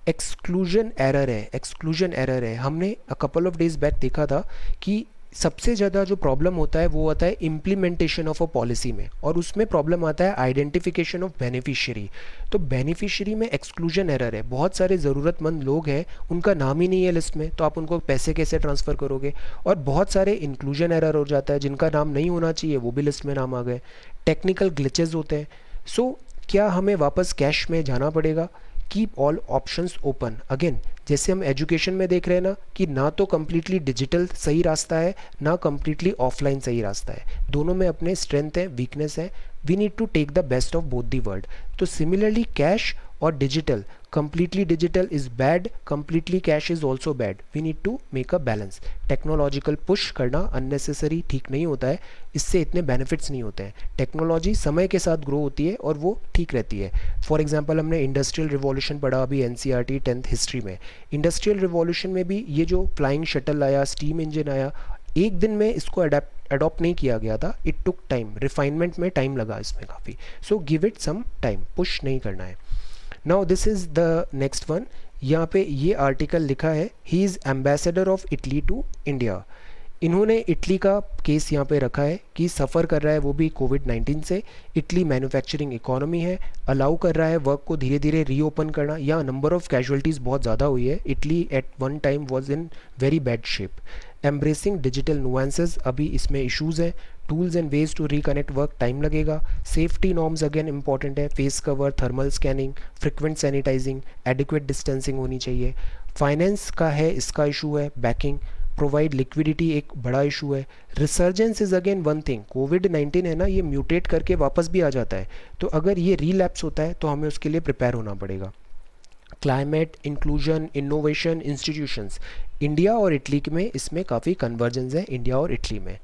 एक्सक्लूजन एरर है। हमने कपल ऑफ डेज बैक देखा था कि सबसे ज़्यादा जो प्रॉब्लम होता है वो होता है इम्प्लीमेंटेशन ऑफ अ पॉलिसी में, और उसमें प्रॉब्लम आता है आइडेंटिफिकेशन ऑफ बेनिफिशियरी। तो बेनिफिशियरी में एक्सक्लूजन एरर है, बहुत सारे ज़रूरतमंद लोग हैं उनका नाम ही नहीं है लिस्ट में, तो आप उनको पैसे कैसे ट्रांसफ़र करोगे? और बहुत सारे इंक्लूजन एरर हो जाता है, जिनका नाम नहीं होना चाहिए वो भी लिस्ट में नाम आ गए। टेक्निकल ग्लिचेस होते हैं। सो क्या हमें वापस कैश में जाना पड़ेगा? Keep all options open. Again जैसे हम एजुकेशन में देख रहे हैं ना कि ना तो कम्प्लीटली डिजिटल सही रास्ता है ना कम्प्लीटली ऑफलाइन सही रास्ता है, दोनों में अपने स्ट्रेंथ है, वीकनेस है। We need to take the best of both the world. तो सिमिलरली कैश और digital, completely digital is bad, completely cash is also bad. We need to make a balance. Technological push करना unnecessary ठीक नहीं होता है, इससे इतने benefits नहीं होते हैं। टेक्नोलॉजी समय के साथ ग्रो होती है और वो ठीक रहती है। फॉर एग्जांपल हमने इंडस्ट्रियल रिवॉल्यूशन पढ़ा अभी NCERT 10th हिस्ट्री में। इंडस्ट्रियल रिवॉल्यूशन में भी ये जो फ्लाइंग शटल आया, स्टीम इंजन आया, एक दिन में इसको अडॉप्ट नहीं किया गया था, इट टुक टाइम, रिफाइनमेंट में टाइम लगा इसमें काफ़ी। So give it some time, push नहीं करना है। Now this is the next one. यहाँ पे ये आर्टिकल लिखा है he is ambassador of Italy to India. इन्होंने इटली का केस यहाँ पे रखा है कि सफ़र कर रहा है वो भी कोविड-19 से। इटली मैन्युफैक्चरिंग इकोनॉमी है, अलाउ कर रहा है वर्क को धीरे धीरे रीओपन करना। यहाँ नंबर ऑफ कैजुअलिटीज़ बहुत ज़्यादा हुई है। Italy at one time was in very bad shape. Embracing digital nuances, अभी इसमें इशूज़ हैं। Tools and ways to reconnect work, time लगेगा। सेफ्टी नॉर्म्स अगेन इंपॉर्टेंट है, face cover, thermal scanning, frequent sanitizing, adequate distancing होनी चाहिए। Finance का है, इसका इशू है। बैकिंग, प्रोवाइड लिक्विडिटी एक बड़ा इशू है। Resurgence is again one thing. कोविड-19 है ना, ये म्यूटेट करके वापस भी आ जाता है, तो अगर ये रीलैप्स होता है तो हमें उसके लिए प्रिपेयर होना पड़ेगा। Climate, inclusion, innovation, institutions, India और इटली में इसमें काफ़ी कन्वर्जेंस है, इंडिया और इटली में।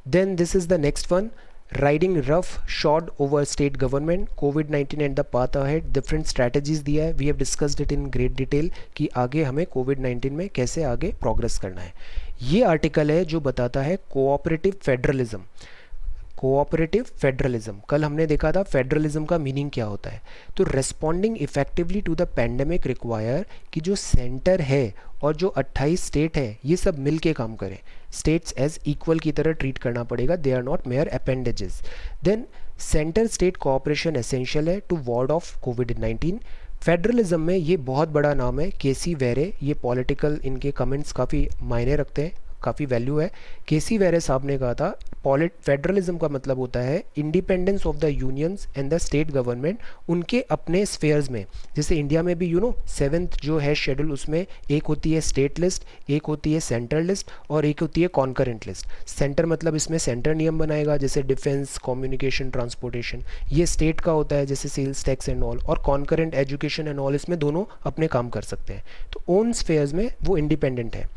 Then this is the next one, riding roughshod over state government, कोविड-19 and the path ahead, different strategies दिया है। We have discussed it in great detail कि आगे हमें कोविड-19 में कैसे आगे प्रोग्रेस करना है। ये आर्टिकल है जो बताता है कोऑपरेटिव फेडरलिज्म। कोऑपरेटिव फेडरलिज्म, कल हमने देखा था फेडरलिज्म का मीनिंग क्या होता है। तो responding effectively to the pandemic require कि जो सेंटर है और जो 28 स्टेट है ये सब मिल के काम करें, स्टेट्स एज इक्वल की तरह ट्रीट करना पड़ेगा, they are not mere appendages. Then centre state cooperation essential है टू वार्ड ऑफ कोविड-19। फेडरलिज्म में ये बहुत बड़ा नाम है केसी वेरे, ये पॉलिटिकल इनके कमेंट्स काफ़ी मायने रखते हैं, काफ़ी वैल्यू है। केसी वेरे साहब ने कहा था फेडरलिज्म का मतलब होता है independence of the unions and the state government उनके अपने स्फेयर्स में। जैसे इंडिया में भी सेवेंथ जो है शेड्यूल, उसमें एक होती है स्टेट लिस्ट, एक होती है सेंटर लिस्ट और एक होती है कॉन्करेंट लिस्ट। सेंटर मतलब इसमें सेंटर नियम बनाएगा जैसे डिफेंस, कम्युनिकेशन, ट्रांसपोर्टेशन। ये स्टेट का होता है जैसे सेल्स टैक्स एंड ऑल, और कॉन्करेंट एजुकेशन एंड ऑल, इसमें दोनों अपने काम कर सकते हैं। तो ओन स्फेयर्स में वो इंडिपेंडेंट है।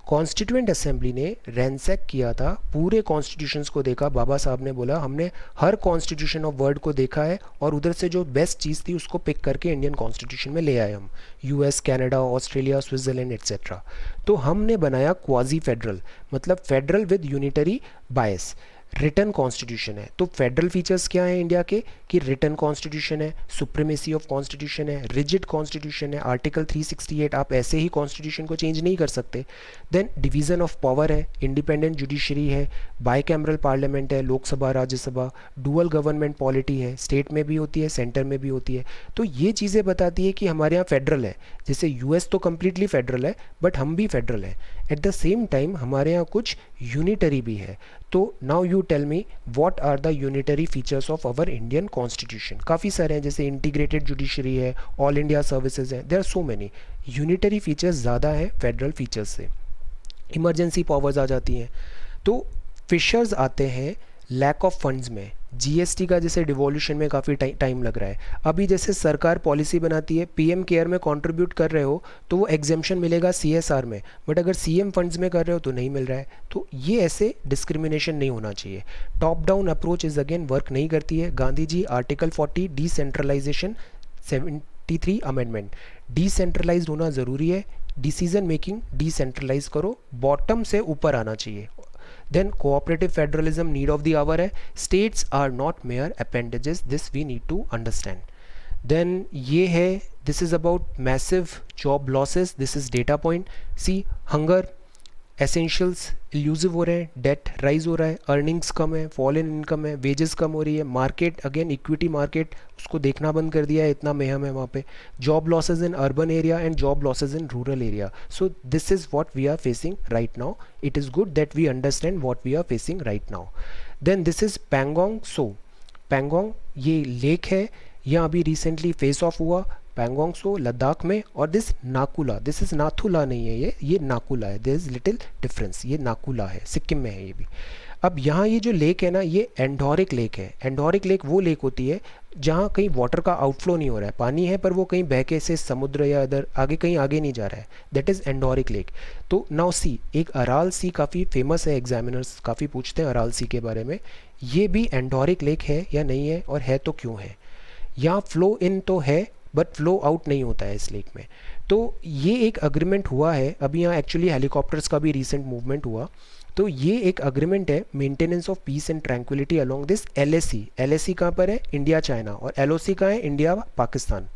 कॉन्स्टिट्यूएंट असेंबली ने रैंसैक किया था, पूरे कॉन्स्टिट्यूशंस को देखा। बाबा साहब ने बोला हमने हर कॉन्स्टिट्यूशन ऑफ वर्ल्ड को देखा है और उधर से जो बेस्ट चीज़ थी उसको पिक करके इंडियन कॉन्स्टिट्यूशन में ले आए हम, US, Canada, Australia, Switzerland etcetera. तो हमने बनाया क्वाजी फेडरल, मतलब federal with unitary bias. Written constitution है। तो फेडरल फीचर्स क्या हैं इंडिया के, कि रिटन कॉन्स्टिट्यूशन है, सुप्रीमेसी ऑफ कॉन्स्टिट्यूशन है, रिजिड कॉन्स्टिट्यूशन है, आर्टिकल 368, आप ऐसे ही कॉन्स्टिट्यूशन को चेंज नहीं कर सकते। देन डिवीज़न ऑफ पावर है, इंडिपेंडेंट जुडिशरी है, बाईकैमरल पार्लियामेंट है, Lok Sabha Rajya Sabha, dual government polity है, स्टेट में भी होती है, सेंटर में भी होती है। तो ये चीज़ें बताती है कि हमारे यहाँ फेडरल है। जैसे यूएस तो कम्प्लीटली फेडरल है, बट हम भी फेडरल है। एट द सेम टाइम हमारे यहाँ कुछ यूनिटरी भी है। तो now you tell me what are the unitary features of our Indian constitution. काफ़ी सारे हैं, जैसे इंटीग्रेटेड जुडिशरी है, ऑल इंडिया सर्विसेज है, there are so many. Unitary features ज़्यादा हैं फेडरल फीचर्स से। इमरजेंसी पावर्स आ जाती हैं। तो फिशर्स आते हैं लैक ऑफ फंड्स में। जीएसटी का जैसे डिवोल्यूशन में काफ़ी टाइम लग रहा है। अभी जैसे सरकार पॉलिसी बनाती है, पीएम केयर में कंट्रीब्यूट कर रहे हो तो वो एग्जेम्पशन मिलेगा सीएसआर में, बट अगर सीएम फंड्स में कर रहे हो तो नहीं मिल रहा है। तो ये ऐसे डिस्क्रिमिनेशन नहीं होना चाहिए। Top down approach is again work नहीं करती है। Gandhi ji article 40 decentralisation 73 amendment, decentralised होना ज़रूरी है। डिसीजन मेकिंग डिसेंट्रलाइज करो, बॉटम से ऊपर आना चाहिए। Then cooperative federalism need of the hour है। States are not mere appendages, this we need to understand. Then ये है, this is about massive job losses, this is data point. See hunger, essentials elusive हो रहे हैं, date rise हो रहा है, earnings कम है, फॉल इन इनकम है, वेजेस कम हो रही है, मार्केट अगेन इक्विटी मार्केट उसको देखना बंद कर दिया है, इतना मेहम है वहाँ पे। Job losses in urban area and job losses in rural area. So this is what we are facing right now. It is good that we understand what we are facing right now. Then this is Pangong so. Pangong ये lake है, यहाँ अभी recently face of हुआ पैंगोंग सो लद्दाख में। और this Naku La, this is Nathula नहीं है, ये नाकुला है, देयर इज़ लिटिल डिफरेंस। ये नाकुला है, सिक्किम में है ये भी। अब यहाँ ये जो लेक है ना, ये एंडोरिक लेक है। एंडोरिक लेक वो लेक होती है जहाँ कहीं वाटर का आउटफ्लो नहीं हो रहा है, पानी है पर वो कहीं बह के से समुद्र या अदर आगे कहीं आगे नहीं जा रहा है, दैट इज़ एंडोरिक लेक। तो नाउ सी, एक अराल सी काफ़ी फेमस है, एग्जामिनर्स काफ़ी पूछते हैं अराल सी के बारे में। ये भी एंडोरिक लेक है या नहीं है, और है तो क्यों है। यहाँ फ्लो इन तो है बट फ्लो आउट नहीं होता है इस लेक में। तो ये एक अग्रीमेंट हुआ है अभी। यहाँ एक्चुअली हेलीकॉप्टर्स का भी रिसेंट मूवमेंट हुआ। तो ये एक अग्रीमेंट है, maintenance of peace and tranquillity along this LAC. LAC कहाँ पर है, इंडिया चाइना, और एलओसी कहाँ है, India Pakistan.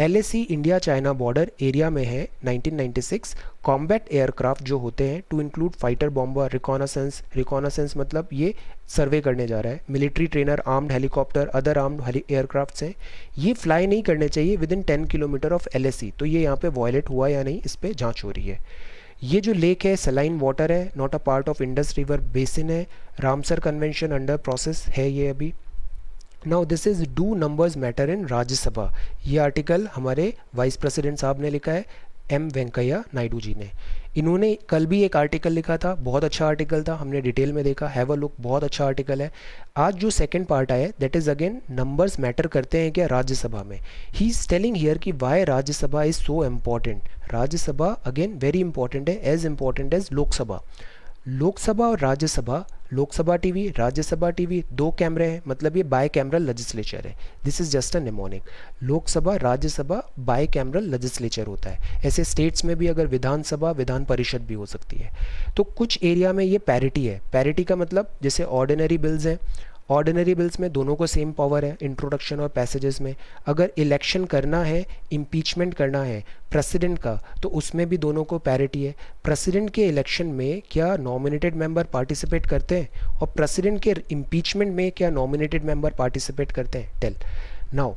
LAC India China border area में है 1996। कॉम्बैट एयरक्राफ्ट जो होते हैं टू इंक्लूड फाइटर बॉम्बर, रिकॉनासेंस, रिकॉनासेंस मतलब ये सर्वे करने जा रहा है, military trainer, armed helicopter, other armed aircrafts हैं, ये फ्लाई नहीं करने चाहिए with in 10 kilometre of LAC. तो ये यहाँ पे वॉयलेट हुआ या नहीं, इस पर जाँच हो रही है। ये जो लेक है सलाइन वाटर है, not a part of Indus river basin है। रामसर कन्वेंशन अंडर प्रोसेस है ये अभी। Now this is do numbers matter in Rajya Sabha. ये आर्टिकल हमारे वाइस प्रेसिडेंट साहब ने लिखा है, एम वेंकैया नायडू जी ने। इन्होंने कल भी एक आर्टिकल लिखा था, बहुत अच्छा आर्टिकल था, हमने डिटेल में देखा, हैव अ लुक, बहुत अच्छा आर्टिकल है। आज जो सेकंड पार्ट आया that is again numbers matter करते हैं क्या राज्यसभा में। ही इज़ टेलिंग हियर कि why Rajya Sabha is so important. Rajya Sabha again very important है, as important as Lok Sabha. Lok Sabha और राज्यसभा, लोकसभा टीवी, राज्यसभा टीवी, दो कैमरे हैं, मतलब ये बाय कैमरल लेजिस्लेचर है। This is just a mnemonic. Lok Sabha Rajya Sabha bicameral legislature होता है। ऐसे स्टेट्स में भी अगर विधानसभा विधान परिषद भी हो सकती है। तो कुछ एरिया में ये पैरिटी है। पैरिटी का मतलब जैसे ऑर्डिनरी बिल्स हैं, ऑर्डिनरी बिल्स में दोनों को सेम पावर है इंट्रोडक्शन और पैसेजेस में। अगर इलेक्शन करना है, इम्पीचमेंट करना है प्रेसिडेंट का, तो उसमें भी दोनों को पैरिटी है। प्रेसिडेंट के इलेक्शन में क्या नॉमिनेटेड मेंबर पार्टिसिपेट करते हैं, और प्रेसिडेंट के इम्पीचमेंट में क्या नॉमिनेटेड मेंबर पार्टिसिपेट करते हैं? Tell now.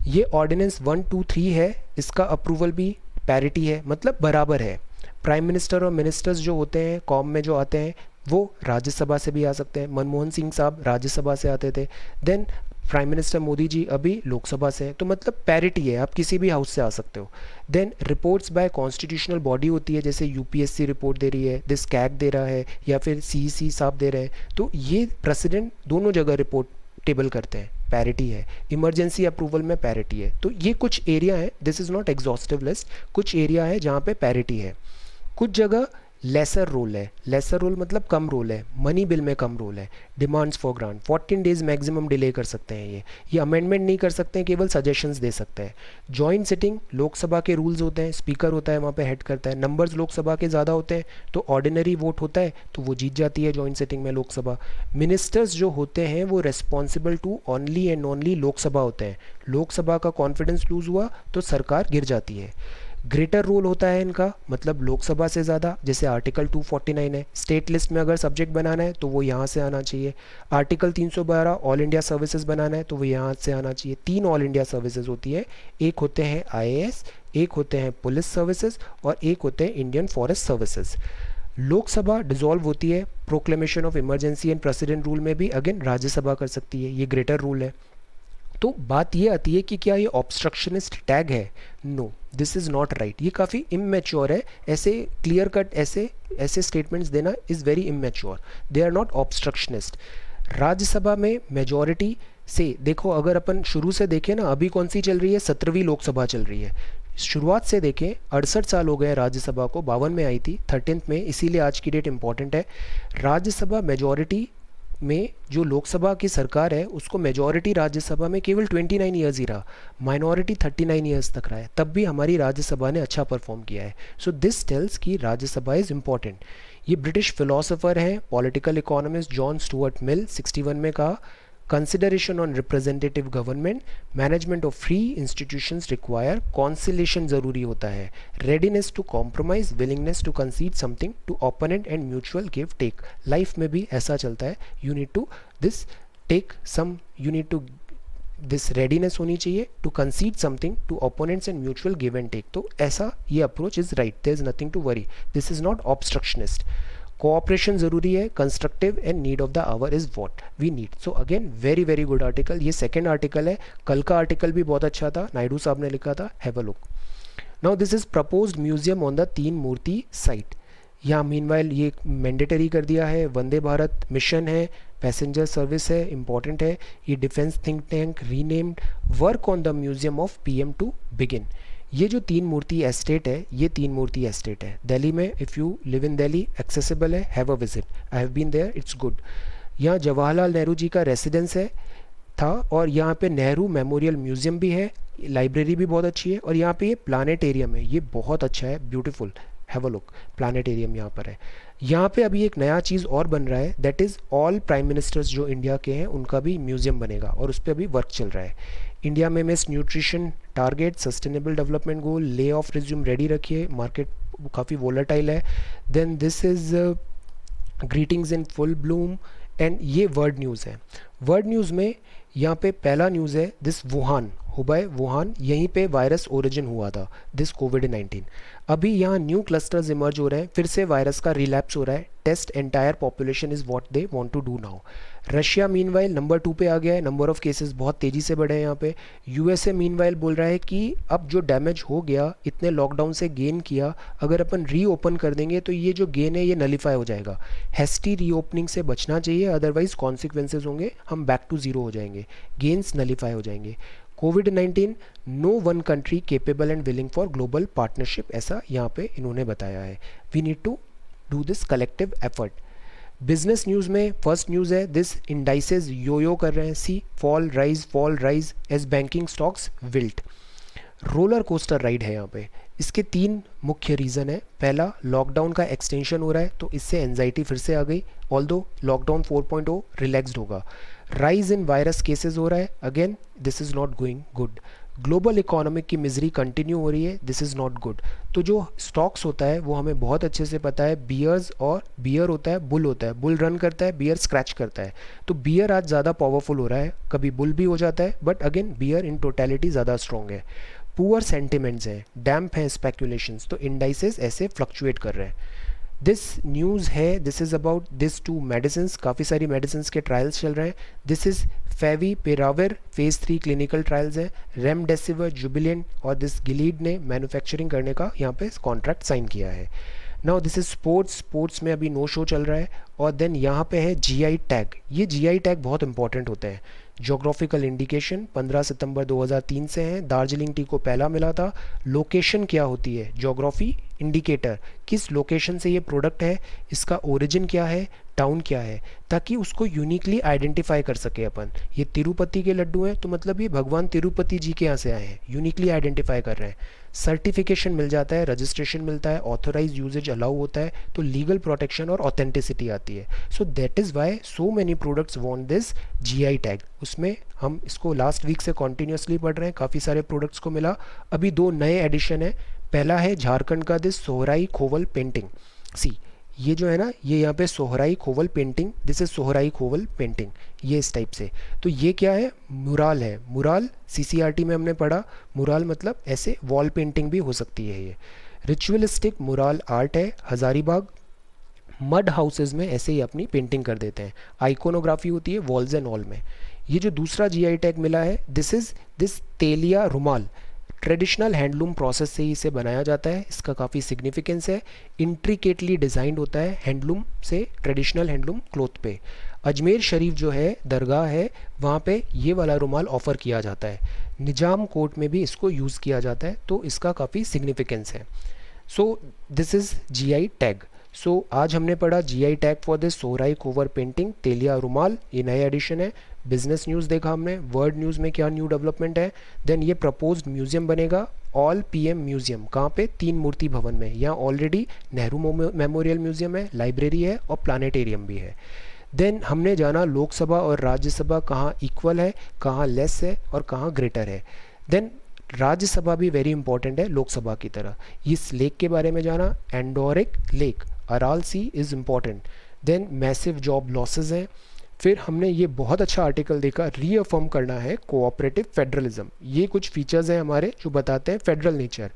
ये ऑर्डिनेंस 123 है, इसका अप्रूवल भी पैरिटी है, मतलब बराबर है। प्राइम मिनिस्टर और मिनिस्टर्स जो होते हैं कॉम में जो आते हैं वो राज्यसभा से भी आ सकते हैं। मनमोहन सिंह साहब राज्यसभा से आते थे, then prime minister Modi ji अभी लोकसभा से हैं, तो मतलब पैरिटी है, आप किसी भी हाउस से आ सकते हो। Then reports by constitutional body होती है, जैसे यूपीएससी रिपोर्ट दे रही है, दिस कैग दे रहा है, या फिर सीईसी साहब दे रहे हैं, तो ये प्रेसिडेंट दोनों जगह रिपोर्ट टेबल करते हैं, पैरिटी है। इमरजेंसी अप्रूवल में पैरिटी है। तो ये कुछ एरिया है, this is not exhaustive list, कुछ एरिया है जहाँ पे पैरिटी है। कुछ जगह लेसर रोल है, लेसर रोल मतलब कम रोल है, मनी बिल में कम रोल है। Demands for grant 14 days maximum delay कर सकते हैं, ये अमेंडमेंट नहीं कर सकते हैं, केवल सजेशंस दे सकते हैं। जॉइंट सिटिंग लोकसभा के रूल्स होते हैं, स्पीकर होता है वहाँ पे हेड करता है। नंबर्स लोकसभा के ज़्यादा होते हैं तो ऑर्डिनरी वोट होता है, तो वो जीत जाती है जॉइंट सिटिंग में लोकसभा। मिनिस्टर्स जो होते हैं वो responsible to only and only Lok Sabha होते हैं। लोकसभा का कॉन्फिडेंस लूज हुआ तो सरकार गिर जाती है। ग्रेटर रोल होता है इनका, मतलब लोकसभा से ज़्यादा, जैसे आर्टिकल 249 है। स्टेट लिस्ट में अगर सब्जेक्ट बनाना है तो वो यहाँ से आना चाहिए। आर्टिकल 312 ऑल इंडिया सर्विसेज बनाना है तो वो यहाँ से आना चाहिए। 3 ऑल इंडिया सर्विसेज होती है, एक होते हैं आईएएस, एक होते हैं पुलिस सर्विसेज, और एक होते हैं Indian forest services. Lok Sabha dissolve होती है proclamation of emergency and president rule में भी, अगेन राज्यसभा कर सकती है, ये ग्रेटर रूल है। तो बात ये आती है कि क्या ये ऑब्स्ट्रक्शनिस्ट टैग है? No, this is not right, ये काफ़ी इमेच्योर है। ऐसे क्लियर कट ऐसे स्टेटमेंट्स देना is very immature, they are not obstructionist. Rajya Sabha में मेजॉरिटी से देखो, अगर अपन शुरू से देखें ना, अभी कौन सी चल रही है? 17वीं लोकसभा चल रही है। शुरुआत से देखें 68 साल हो गए राज्यसभा को, 52 में आई थी, 13th में, इसीलिए आज की डेट इंपॉर्टेंट है। राज्यसभा मेजॉरिटी में जो लोकसभा की सरकार है उसको मेजॉरिटी राज्यसभा में केवल 29 ईयर्स ही रहा, माइनॉरिटी 39 ईयर्स तक रहा है, तब भी हमारी राज्यसभा ने अच्छा परफॉर्म किया है। सो दिस टेल्स कि राज्यसभा इज़ इम्पॉर्टेंट। ये ब्रिटिश फिलोसोफर हैं, political economist John Stuart Mill 61 में कहा, consideration on representative government, management of free institutions require conciliation ज़रूरी होता है, readiness to compromise, willingness to कंसीड something to opponent and mutual give take. Life में भी ऐसा चलता है, you need to this take some, you need to this readiness होनी चाहिए to कंसीड something to opponents and mutual give and take. तो ऐसा ये approach is right, there is nothing to worry, this is not obstructionist. Cooperation ज़रूरी है, constructive and need of the hour is what we need. So again very very good article. ये second article है, कल का article भी बहुत अच्छा था, नायडू साहब ने लिखा था, have a look. Now this is proposed museum on the Teen Murti site. यहाँ मीनवाइल ये मैंडेटरी कर दिया है, वंदे भारत मिशन है, पैसेंजर सर्विस है, इंपॉर्टेंट है। ये defence think tank renamed, work on the museum of PM to begin. ये जो तीन मूर्ति एस्टेट है, ये तीन मूर्ति एस्टेट है दिल्ली में। If you live in Delhi, accessible है, have a visit, I have been there, it's good. यहाँ जवाहरलाल नेहरू जी का रेसिडेंस है था, और यहाँ पे नेहरू मेमोरियल म्यूजियम भी है, लाइब्रेरी भी बहुत अच्छी है, और यहाँ पे ये प्लानेटेरियम है, ये बहुत अच्छा है, beautiful, have a look. Planetarium यहाँ पर है। यहाँ पे अभी एक नया चीज़ और बन रहा है, that is all prime ministers जो इंडिया के हैं उनका भी म्यूजियम बनेगा, और उस पर अभी वर्क चल रहा है। इंडिया में miss nutrition target, sustainable development goal, lay off resume ready रखिए, मार्केट काफ़ी वोलेटाइल है। Then this is greetings in full bloom, and ये वर्ल्ड न्यूज़ है। वर्ल्ड न्यूज़ में यहाँ पे पहला न्यूज़ है दिस वुहान, हुबई वुहान, यहीं पे वायरस ओरिजिन हुआ था, दिस कोविड-19। अभी यहाँ न्यू क्लस्टर्स इमर्ज हो रहे हैं, फिर से वायरस का रिलैप्स हो रहा है। Test entire population is what they want to do now. Russia meanwhile number 2 पे आ गया है, नंबर ऑफ केसेस बहुत तेज़ी से बढ़े हैं यहाँ पे। यूएसए मीनवाइल बोल रहा है कि अब जो डैमेज हो गया, इतने लॉकडाउन से गेन किया, अगर अपन रीओपन कर देंगे तो ये जो गेन है ये नलीफाई हो जाएगा। हेस्टी रीओपनिंग से बचना चाहिए, अदरवाइज कॉन्सिक्वेंसेज होंगे, हम बैक टू ज़ीरो हो जाएंगे, गेन्स नलीफाई हो जाएंगे। कोविड-19, no one country capable and willing for global partnership, ऐसा यहाँ पे इन्होंने बताया है। We need to do this collective effort. Business news में फर्स्ट न्यूज़ है दिस इंडाइसेस यो कर रहे हैं, see fall rise as banking stocks wilt. Roller coaster ride है यहाँ पे। इसके 3 मुख्य रीज़न है। पहला, लॉकडाउन का एक्सटेंशन हो रहा है तो इससे एंजाइटी फिर से आ गई, ऑल्दो लॉकडाउन 4.0 रिलैक्स्ड होगा। राइज इन वायरस केसेस हो रहा है, again this is not going good. Global economic की मिजरी कंटिन्यू हो रही है, दिस इज़ नॉट गुड। तो जो स्टॉक्स होता है वो हमें बहुत अच्छे से पता है, बियर्स और बियर होता है, बुल होता है, बुल रन करता है, बियर स्क्रैच करता है। तो बियर आज ज़्यादा पावरफुल हो रहा है, कभी बुल भी हो जाता है, but again bear in totality ज़्यादा स्ट्रॉन्ग है। पुअर सेंटिमेंट्स हैं, डैम्प हैं स्पेकुलेशंस, तो इंडाइसेस ऐसे फ्लक्चुएट कर रहे हैं। दिस न्यूज़ है, this is about this two medicine, काफ़ी सारी मेडिसिन के ट्रायल्स चल रहे हैं। This is favipiravir phase 3 clinical trials हैं। रेमडेसिविर, जुबिलेंट और दिस गिलीड ने मैन्युफैक्चरिंग करने का यहाँ पे कॉन्ट्रैक्ट साइन किया है। नाउ दिस इज स्पोर्ट्स में अभी नो शो चल रहा है। और देन यहाँ पे है जीआई टैग। ये जीआई टैग बहुत इंपॉर्टेंट होते हैं। जोग्राफिकल इंडिकेशन 15 सितंबर 2003 से हैं, दार्जिलिंग टी को पहला मिला था। लोकेशन क्या होती है, जोग्राफी इंडिकेटर, किस लोकेशन से ये प्रोडक्ट है, इसका ओरिजिन क्या है, टाउन क्या है, ताकि उसको यूनिकली आइडेंटिफाई कर सके अपन। ये तिरुपति के लड्डू हैं तो मतलब ये भगवान तिरुपति जी के यहाँ से आए हैं, यूनिकली आइडेंटिफाई कर रहे हैं। सर्टिफिकेशन मिल जाता है, रजिस्ट्रेशन मिलता है, ऑथोराइज यूजेज अलाउ होता है, तो लीगल प्रोटेक्शन और ऑथेंटिसिटी आती है। So that is Y so many products want this GI tag. उसमें हम इसको लास्ट वीक से कॉन्टीन्यूसली पढ़ रहे हैं, काफ़ी सारे प्रोडक्ट्स को मिला। अभी 2 नए एडिशन है। पहला है झारखंड का दिस सोहराई खोवल पेंटिंग। सी ये जो है ना, ये यहाँ पे सोहराई खोवल पेंटिंग, दिस इज सोहराई खोवल पेंटिंग, ये इस टाइप से। तो ये क्या है, मुराल है। मुराल सीसीआरटी में हमने पढ़ा, मुराल मतलब ऐसे वॉल पेंटिंग भी हो सकती है। ये रिचुअलिस्टिक मुराल आर्ट है। हज़ारीबाग मड हाउसेज में ऐसे ही अपनी पेंटिंग कर देते हैं। आइकोनोग्राफी होती है वॉल्स एंड ऑल में। ये जो दूसरा जीआई टैग मिला है, दिस इज दिस तेलिया रुमाल, ट्रेडिशनल हैंडलूम प्रोसेस से ही इसे बनाया जाता है। इसका काफ़ी सिग्निफिकेंस है। इंट्रिकेटली डिज़ाइंड होता है हैंडलूम से, ट्रेडिशनल हैंडलूम क्लोथ पे। अजमेर शरीफ जो है दरगाह है, वहाँ पे ये वाला रुमाल ऑफ़र किया जाता है। निजाम कोर्ट में भी इसको यूज़ किया जाता है, तो इसका काफ़ी सिग्निफिकेंस है। So this is GI tag. So आज हमने पढ़ा GI tag for this Sohrai Khovar painting Telia Rumal, ये नया एडिशन है। बिजनेस न्यूज़ देखा हमने, वर्ल्ड न्यूज़ में क्या न्यू डेवलपमेंट है। देन ये प्रपोज्ड म्यूजियम बनेगा, ऑल पीएम म्यूजियम, कहाँ पे, 3 मूर्ति भवन में। यहाँ ऑलरेडी नेहरू मेमोरियल म्यूजियम है, लाइब्रेरी है और प्लानिटेरियम भी है। देन हमने जाना लोकसभा और राज्यसभा कहाँ इक्वल है, कहाँ लेस है और कहाँ ग्रेटर है। देन राज्यसभा भी वेरी इंपॉर्टेंट है लोकसभा की तरह। इस लेक के बारे में जाना, endorheic lake, Aral Sea is important. Then massive job losses हैं। फिर हमने ये बहुत अच्छा आर्टिकल देखा, रीअफर्म करना है कोऑपरेटिव फेडरलिज्म। ये कुछ फीचर्स हैं हमारे जो बताते हैं federal nature.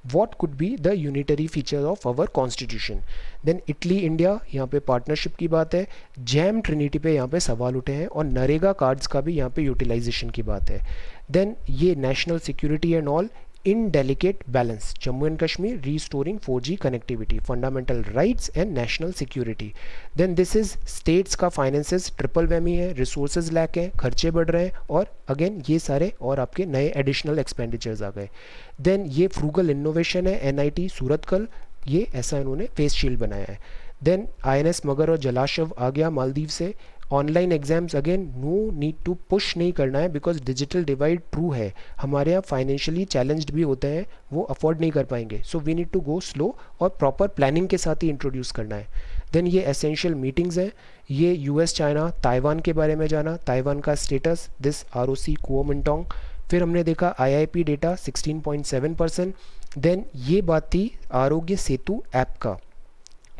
What could be the unitary feature of our constitution. Then Italy India, यहाँ पे पार्टनरशिप की बात है। जैम ट्रिनिटी पे यहाँ पे सवाल उठे हैं और नरेगा कार्ड्स का भी यहाँ पे यूटिलाइजेशन की बात है। देन ये national security and all, in delicate balance, Jammu and Kashmir restoring 4G connectivity, fundamental rights and national security. Then this is states का फाइनेंसेस ट्रिपल वेमी है, रिसोर्सेज लैक है, खर्चे बढ़ रहे हैं, और अगेन ये सारे और आपके नए एडिशनल एक्सपेंडिचर्स आ गए। देन ये फ्रूगल इनोवेशन है, NIT सूरतकल, ये ऐसा इन्होंने फेस शील्ड बनाया है। देन INS मगर और जलाशव आ गया मालदीव से। Online exams, again no need to push नहीं करना है, बिकॉज डिजिटल डिवाइड ट्रू है। हमारे यहाँ फाइनेंशियली चैलेंज्ड भी होते हैं, वो अफोर्ड नहीं कर पाएंगे, so we need to go slow और प्रॉपर प्लानिंग के साथ ही इंट्रोड्यूस करना है। देन ये एसेंशियल मीटिंग्स हैं, ये US चाइना ताइवान के बारे में जाना, ताइवान का स्टेटस, दिस ROC कुओमिंटोंग। फिर हमने देखा IIP डेटा 16.7%। देन ये बात थी आरोग्य सेतु ऐप का,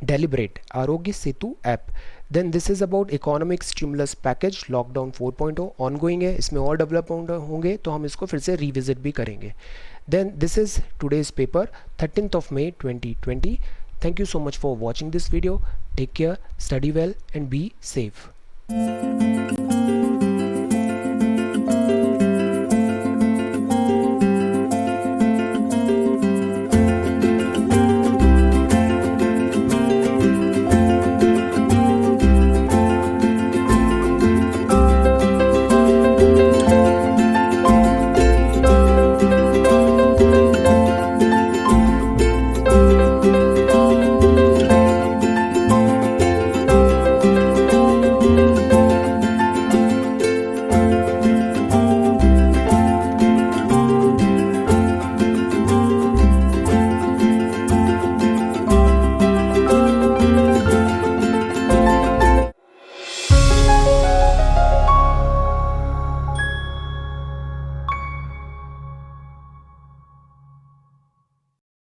deliberate Aarogya Setu app. Then this is about economic stimulus package, lockdown 4.0 ongoing है, इसमें और डेवलपमेंट होंगे तो हम इसको फिर से रिविजिट भी करेंगे। Then this is today's paper 13th of May 2020। Thank you so much for watching this video. Take care, study well and be safe.